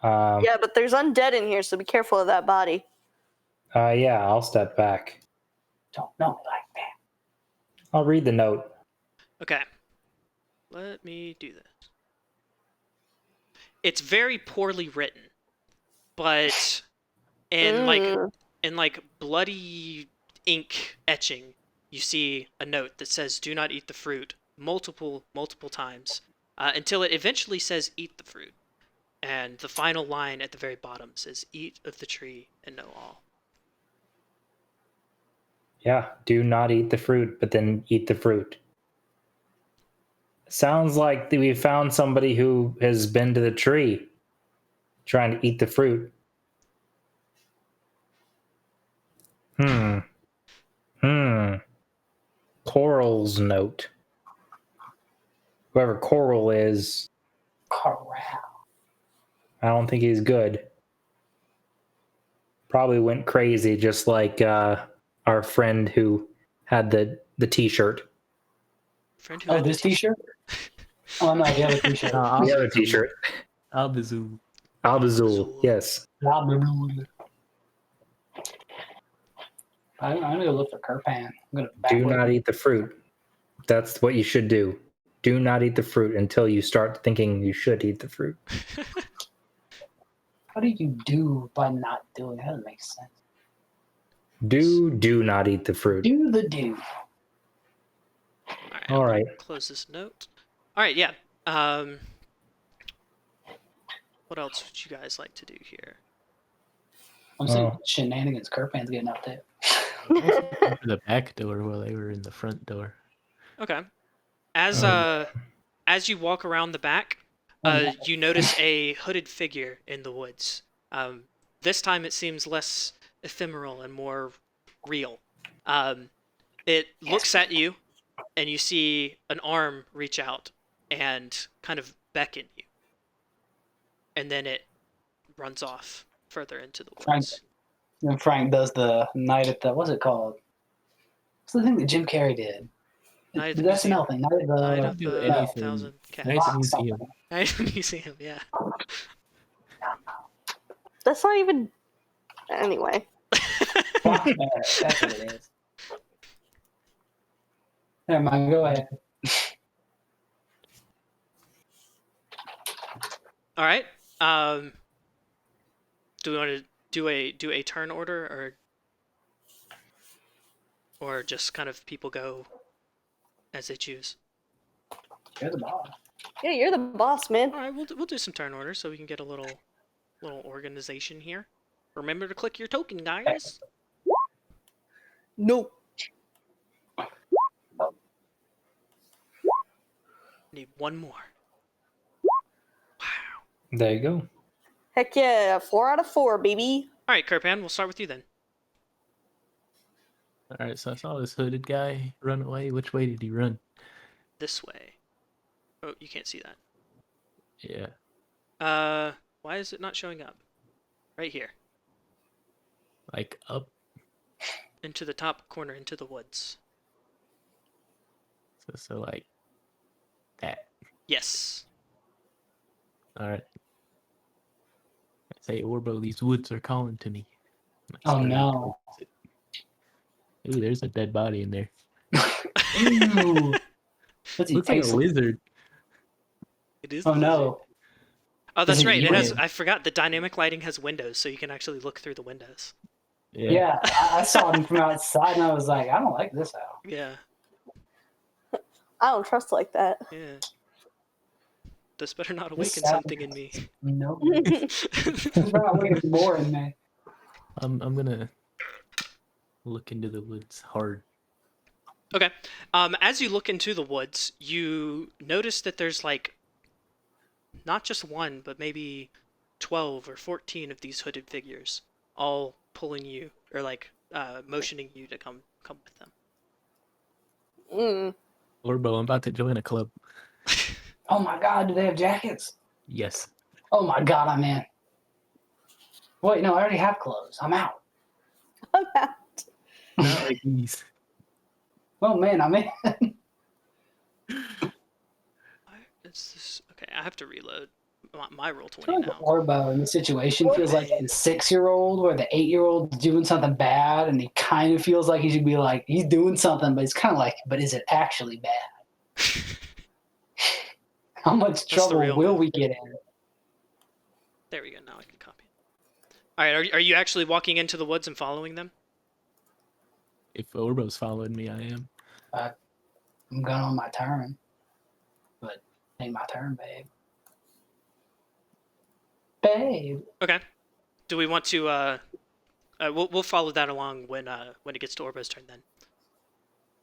S3: Yeah, but there's undead in here, so be careful of that body.
S5: Yeah, I'll step back.
S4: Don't know like that.
S5: I'll read the note.
S1: Okay, let me do this. It's very poorly written, but in like bloody ink etching, you see a note that says "Do not eat the fruit" multiple times until it eventually says "Eat the fruit," and the final line at the very bottom says "Eat of the tree and know all."
S5: Yeah, do not eat the fruit, but then eat the fruit. Sounds like we found somebody who has been to the tree trying to eat the fruit. Coral's note. Whoever Coral is,
S4: Corral.
S5: I don't think he's good. Probably went crazy, just like our friend who had the T-shirt.
S1: Friend who
S4: Oh,
S1: had
S4: this T-shirt? Oh no, the other T-shirt.
S5: The other T-shirt.
S2: Albazoo.
S5: Albazul, yes.
S4: I'm gonna go look for Kirpan. I'm gonna
S5: Do not eat the fruit. That's what you should do. Do not eat the fruit until you start thinking you should eat the fruit.
S4: What do you do by not doing it? That doesn't make sense.
S5: Do not eat the fruit.
S4: Do the do.
S5: All right.
S1: Close this note. All right, yeah. What else would you guys like to do here?
S4: I'm saying shenanigans Kirpan's getting up there.
S2: The back door while they were in the front door.
S1: Okay. As you walk around the back, you notice a hooded figure in the woods. This time it seems less ephemeral and more real. It looks at you, and you see an arm reach out and kind of beckon you. And then it runs off further into the woods.
S4: Then Frank does the night at the, what's it called? What's the thing that Jim Carrey did?
S1: Night at
S4: The
S1: the
S4: SNL thing. Night at the,
S1: Night of
S2: do
S1: the
S2: anything.
S1: Thousand Cats.
S2: Night at the
S4: Rock
S2: museum.
S4: something.
S1: Night at the Museum, yeah.
S3: That's not even. Anyway.
S4: Rock Bear, that's what it is. Never mind, go ahead.
S1: All right. Do we want to do a turn order, or just kind of people go as they choose?
S4: You're the boss.
S3: Yeah, you're the boss, man.
S1: All right, we'll do some turn orders so we can get a little organization here. Remember to click your token, guys.
S3: Nope.
S1: Need one more. Wow.
S5: There you go.
S3: Heck yeah, 4 out of 4, baby.
S1: All right, Kirpan, we'll start with you then.
S2: All right, so I saw this hooded guy run away. Which way did he run?
S1: This way. Oh, you can't see that.
S2: Yeah,
S1: Why is it not showing up? Right here.
S2: like up.
S1: Into the top corner, into the woods.
S2: So like that.
S1: Yes.
S2: All right. I say, Orbo, these woods are calling to me.
S4: Oh, no.
S2: Ooh, there's a dead body in there.
S4: Ew. What's he
S2: Looks like a
S4: tasting?
S2: lizard.
S1: It is.
S4: Oh
S1: the
S4: no.
S1: Oh, that's
S4: Is it
S1: right. It has.
S4: eating?
S1: I forgot. The dynamic lighting has windows, so you can actually look through the windows.
S4: Yeah, I saw him from outside and I was like, I don't like this out.
S1: Yeah.
S3: I don't trust like that.
S1: Yeah. This better not
S4: This
S1: awaken
S4: sound-
S1: something in me.
S4: No. He's not waiting more in me.
S2: I'm gonna look into the woods hard.
S1: Okay. As you look into the woods, you notice that there's like not just one, but maybe 12 or 14 of these hooded figures, all pulling you or like motioning you to come with them.
S3: Mm.
S2: Orbo, I'm about to join a club.
S4: Oh my god, do they have jackets?
S2: Yes.
S4: Oh my god, I'm in. Wait, no, I already have clothes. I'm out.
S3: I'm out.
S2: Not like these.
S4: Oh man, I'm in.
S1: Why is this? Okay, I have to reload my roll
S4: I
S1: 20
S4: feel like
S1: now.
S4: Orbo in the situation feels like the 6-year-old where the 8-year-old is doing something bad and he kind of feels like he should be like, he's doing something, but it's kind of like, but is it actually bad? How much
S1: the
S4: trouble
S1: real
S4: will
S1: move.
S4: we get in?
S1: There we go. Now I can copy. All right. Are you actually walking into the woods and following them?
S2: If Orbo's following me, I am.
S4: I'm going on my turn. But ain't my turn, babe. Babe.
S1: Okay. Do we want to? We'll follow that along when it gets to Orbo's turn then.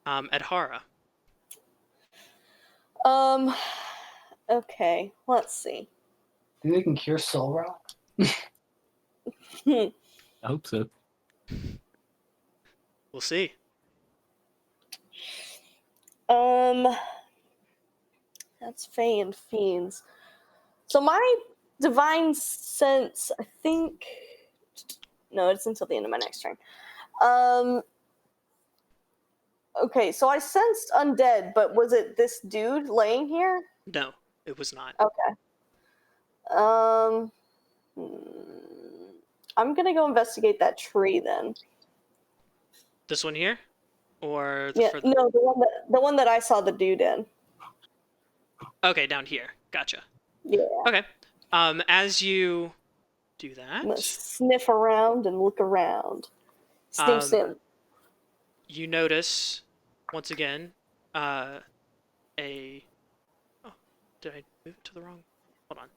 S1: Adhara.
S3: Okay, let's see.
S4: Think they can cure soul rot?
S2: I hope so.
S1: We'll see.
S3: That's Fae and Fiends. So my divine sense, I think. No, it's until the end of my next turn. Okay, so I sensed undead, but was it this dude laying here?
S1: No, it was not.
S3: Okay. I'm gonna go investigate that tree then.
S1: This one here, or
S3: Yeah,
S1: further?
S3: no, the one that I saw the dude in.
S1: Okay, down here. Gotcha.
S3: Yeah.
S1: Okay. As you do
S3: I'm gonna
S1: that,
S3: sniff around and look around. Sniff, sniff.
S1: you notice once again oh, did I move it to the wrong? Hold on.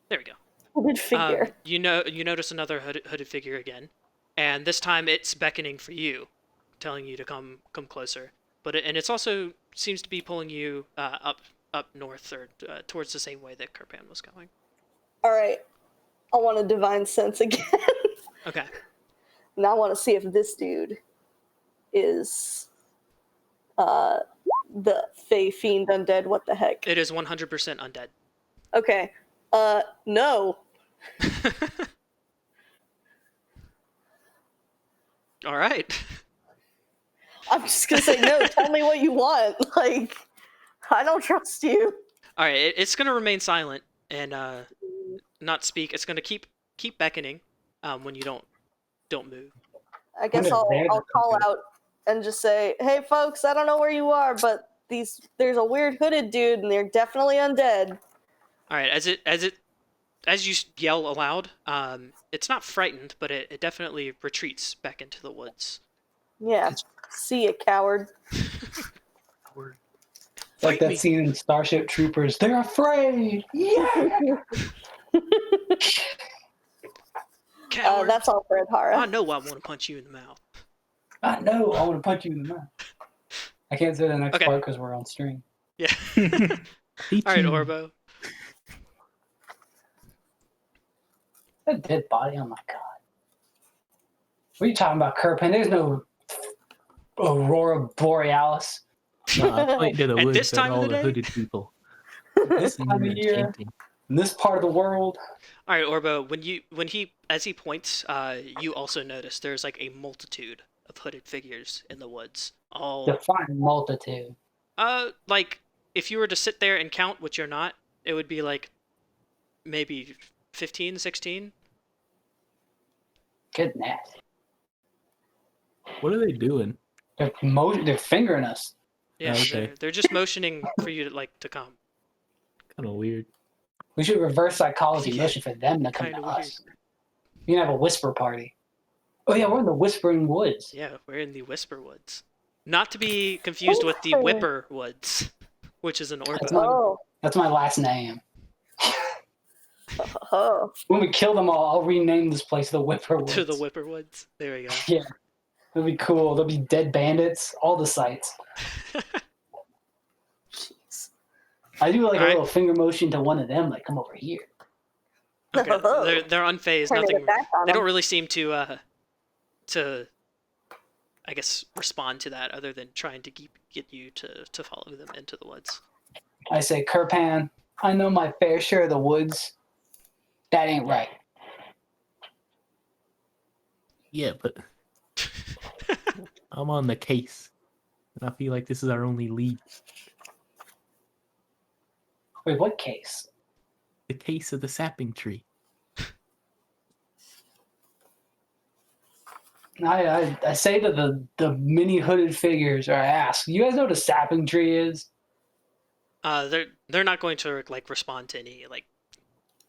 S1: There we go.
S3: Hooded figure.
S1: You notice another hooded figure again, and this time it's beckoning for you, telling you to come closer. But it's also seems to be pulling you up north or towards the same way that Kirpan was going.
S3: All right. I want a divine sense again.
S1: Okay.
S3: And I want to see if this dude is the Fae Fiend undead. What the heck?
S1: It is 100% undead.
S3: Okay. No.
S1: All right.
S3: I'm just gonna say no. Tell me what you want. Like, I don't trust you.
S1: All right. It's gonna remain silent and not speak. It's gonna keep beckoning when you don't move.
S3: I guess
S4: What a
S3: I'll call out and just say, "Hey, folks, I don't know where you are, but there's a weird hooded dude, and they're definitely undead."
S1: All right. As you yell aloud, it's not frightened, but it definitely retreats back into the woods.
S3: Yeah. See ya, coward.
S4: like that scene in Starship Troopers. They're afraid. Yeah.
S1: Coward.
S3: That's all for Adhara.
S1: I know I want to punch you in the mouth.
S4: I know. I want to punch you in the mouth. I can't say the next
S1: Okay.
S4: part because we're on stream.
S1: Yeah. All right, Orbo.
S4: That dead body. Oh my god. What are you talking about, Kirpin? There's no Aurora Borealis.
S2: No, I point to the
S1: At
S2: woods
S1: this
S2: at
S1: time of
S2: all
S1: the
S2: the
S1: day?
S2: hooded people.
S4: This time of year,
S2: Chanting.
S4: in this part of the world.
S1: All right, Orbo. As he points, you also notice there's like a multitude of hooded figures in the woods. All
S4: Define multitude.
S1: like if you were to sit there and count, which you're not, it would be like maybe 15, 16.
S4: Goodness.
S2: What are they doing?
S4: They're fingering us.
S1: Yeah,
S2: Okay.
S1: they're just motioning for you to come.
S2: Kind of weird.
S4: We should reverse psychology
S1: Yeah,
S4: motion for them to come to
S1: kinda
S4: us. We can have a whisper party. Oh yeah, we're in the Whispering Woods.
S1: Yeah, we're in the Whisperwoods. Not to be confused with the Whipperwoods, which is an Orbo.
S3: Oh.
S4: That's my last name.
S3: Oh.
S4: When we kill them all, I'll rename this place the Whipperwoods.
S1: To the Whipperwoods. There we go.
S4: Yeah. It'll be cool. There'll be dead bandits, all the sites. I do like
S1: All
S4: a
S1: right.
S4: little finger motion to one of them, like, come over here.
S1: Okay, they're unfazed.
S3: Turning
S1: Nothing.
S3: it back on
S1: They don't
S3: them.
S1: really seem to I guess respond to that, other than trying to get you to follow them into the woods.
S4: I say, Kirpan, I know my fair share of the woods. That ain't right.
S2: Yeah, but I'm on the case. And I feel like this is our only lead.
S4: Wait, what case?
S2: The case of the sapping tree.
S4: I say to the mini hooded figures, or I ask, you guys know what a sapping tree is?
S1: They're not going to like respond to any like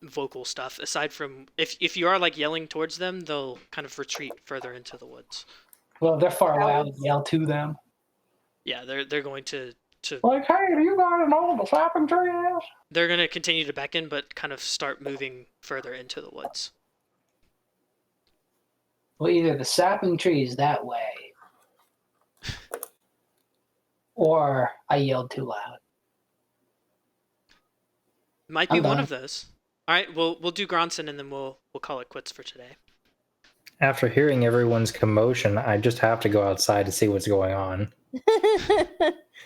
S1: vocal stuff aside from if you are like yelling towards them, they'll kind of retreat further into the woods.
S4: Well, if they're far away, I would yell to them.
S1: Yeah, they're going to
S4: Like, hey, do you guys know what a sapping tree is?
S1: they're going to continue to beckon, but kind of start moving further into the woods.
S4: Well, either the sapping tree is that way, or I yelled too loud.
S1: Might be
S4: I'm
S1: one
S4: done.
S1: of those. All right, we'll do Gronson and then we'll call it quits for today.
S5: After hearing everyone's commotion, I just have to go outside to see what's going on.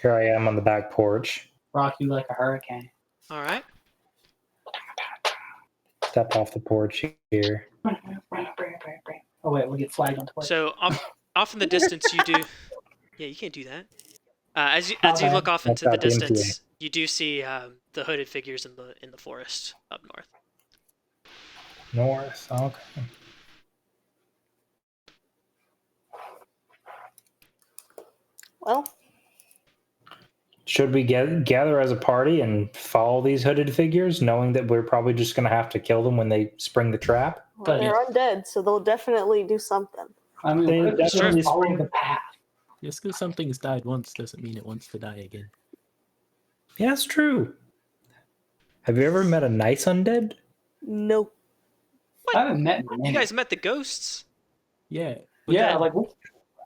S5: Here I am on the back porch.
S4: Rock you like a hurricane.
S1: All right.
S5: Step off the porch here.
S4: Oh wait, we'll get flagged on Twitter.
S1: So off in the distance, you do. Yeah, you can't do that. As you
S4: Okay.
S1: look off into the
S5: That's not the
S1: distance, you do see the hooded figures in the forest up north.
S5: North, okay.
S3: Well,
S5: Should we gather as a party and follow these hooded figures, knowing that we're probably just going to have to kill them when they spring the trap?
S4: But
S3: they're undead, so they'll definitely do something.
S4: I mean,
S5: They
S4: we're just
S5: definitely
S4: follow
S5: spring-
S4: the path.
S2: Just because something's died once doesn't mean it wants to die again.
S5: Yeah, that's true. Have you ever met a nice undead?
S3: Nope.
S4: I haven't met
S1: You
S4: many.
S1: guys met the ghosts
S2: Yeah.
S4: Yeah,
S1: that-
S4: like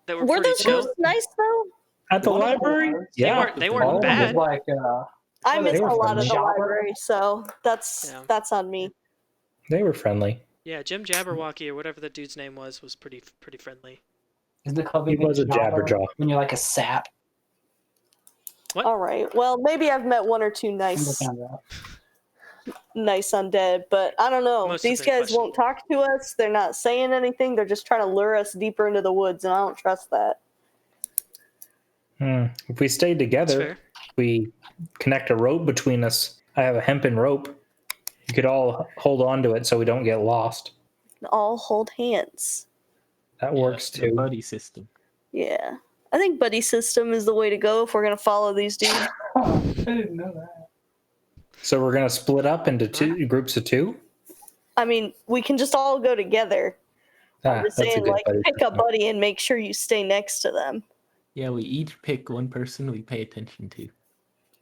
S1: that were
S3: Were
S1: pretty
S3: those
S1: chill.
S3: ghosts nice though?
S5: At the
S4: One of them
S5: library?
S4: was.
S5: Yeah.
S1: They weren't
S5: all of them.
S1: bad.
S4: like
S3: I
S4: Oh, they
S3: missed
S4: were
S3: a lot of the
S4: friendly.
S3: library, so that's on me.
S5: They were friendly.
S1: Yeah, Jim Jabberwocky or whatever the dude's name was pretty friendly.
S4: Isn't it called
S5: He was a jabberjaw.
S4: when you're like a sap?
S1: What?
S3: All right. Well, maybe I've met one or two nice undead, but I don't know.
S1: Most of
S3: These
S1: them
S3: guys won't talk to us. They're not saying anything. They're just trying to lure us deeper into the woods, and I don't trust that.
S5: If we stay
S1: That's
S5: together,
S1: fair.
S5: we connect a rope between us. I have a hempen rope. You could all hold on to it so we don't get lost.
S3: All hold hands.
S5: That works
S2: The
S5: too.
S2: buddy system.
S3: Yeah. I think buddy system is the way to go if we're going to follow these dudes.
S4: I didn't know that.
S5: So we're gonna split up into two groups of two.
S3: I mean, we can just all go together. I'm just
S5: That's a
S3: saying,
S5: good
S3: like,
S5: buddy
S3: pick a
S5: system.
S3: buddy and make sure you stay next to them.
S2: Yeah, we each pick one person we pay attention to.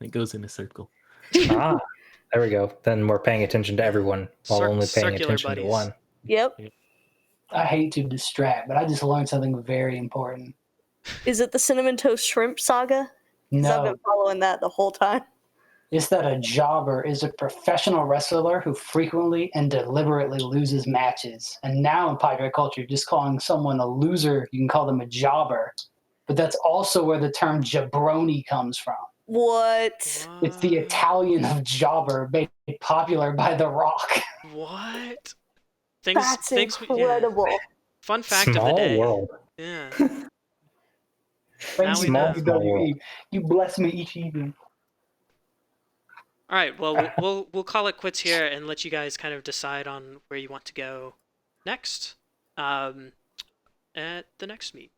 S2: It goes in a circle.
S5: Ah, there we go. Then we're paying attention to everyone while only paying
S1: Circular
S5: attention
S1: buddies.
S5: to one.
S3: Yep.
S4: I hate to distract, but I just learned something very important.
S3: Is it the Cinnamon Toast Shrimp Saga? Because I've
S4: No,
S3: been following that the whole time.
S4: it's that a jobber is a professional wrestler who frequently and deliberately loses matches. And now in pirate culture, just calling someone a loser, you can call them a jobber. But that's also where the term jabroni comes from.
S3: What?
S4: It's the Italian of jobber, made popular by The Rock.
S1: What? Things.
S3: That's
S1: things.
S3: incredible.
S1: Yeah. Fun fact of the
S5: Small
S1: day.
S5: world.
S1: Yeah.
S4: Thank
S1: we
S4: you,
S1: know.
S4: WWE. You bless me each evening.
S1: All right. Well, we'll call it quits here and let you guys kind of decide on where you want to go next. At the next meet.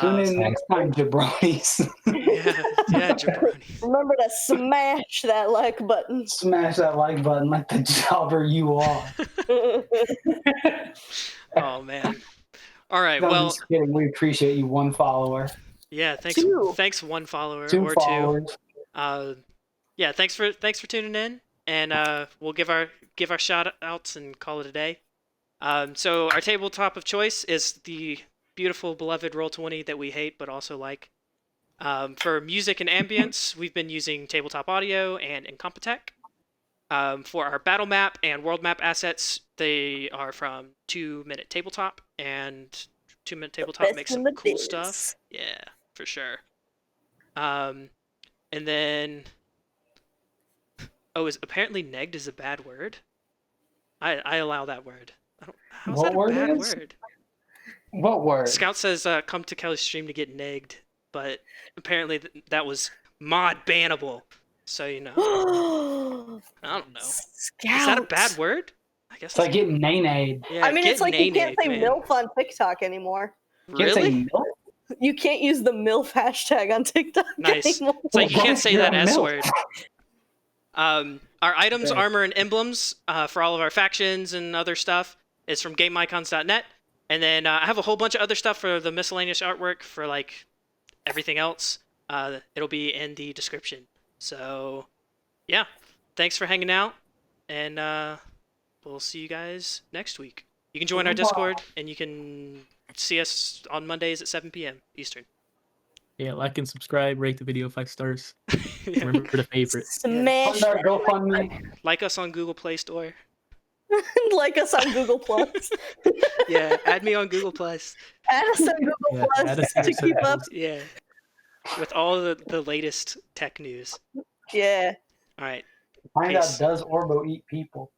S4: Tune in next time, jabronis.
S1: Yeah, jabroni.
S3: Remember to smash that like button.
S4: Smash that like button like the jobber you are.
S1: Oh man. All right.
S4: No, I'm
S1: Well,
S4: just kidding. We appreciate you, one follower.
S1: yeah. Thanks.
S3: Two.
S1: Thanks, one follower
S4: Two
S1: or
S4: followers.
S1: two. Yeah. Thanks for tuning in, and we'll give our shout outs and call it a day. So our tabletop of choice is the beautiful, beloved Roll20 that we hate but also like. For music and ambience, we've been using Tabletop Audio and Incompetech. For our battle map and world map assets, they are from 2 Minute Tabletop, and 2 Minute Tabletop
S3: Best
S1: makes
S3: in
S1: some
S3: the
S1: cool
S3: biz.
S1: stuff. Yeah, for sure. And then, is apparently negged is a bad word. I allow that word. How's
S4: What
S1: that a
S4: word
S1: bad
S4: is?
S1: word?
S4: What word?
S1: Scout says, come to Kelly's stream to get negged, but apparently that was mod bannable. So, you know. I don't know.
S3: Scout.
S1: Is that a bad word? I guess
S4: It's like getting nay-nayed.
S1: yeah,
S3: I mean,
S1: get
S3: it's like you can't
S1: nay-nayed,
S3: say
S1: man.
S3: MILF on TikTok anymore.
S4: Can't say
S1: Really?
S4: milk?
S3: You can't use the MILF hashtag on TikTok
S1: Nice.
S3: anymore.
S1: It's like you can't say
S4: You're
S1: that
S4: a
S1: S
S4: milf.
S1: word. Our items,
S4: Okay.
S1: armor, and emblems for all of our factions and other stuff is from GameIcons.net. And then I have a whole bunch of other stuff for the miscellaneous artwork for like everything else. It'll be in the description. So, yeah. Thanks for hanging out, and we'll see you guys next week. You can join our Discord, and you can see us on Mondays at 7 p.m. Eastern.
S2: Yeah, like and subscribe, rate the video 5 stars.
S1: Yeah.
S2: Remember to favorite.
S3: Smash
S4: Fund our
S3: that.
S4: GoFundMe.
S1: Like us on Google Play Store.
S3: Like us on Google Plus.
S1: Yeah, add me on Google Plus.
S3: Add us on Google
S2: Yeah,
S3: Plus
S2: add us
S3: to
S2: to
S3: keep up.
S1: Yeah, with all the latest tech news.
S3: Yeah.
S1: All right.
S4: Find
S1: Peace.
S4: out, does Orbo eat people?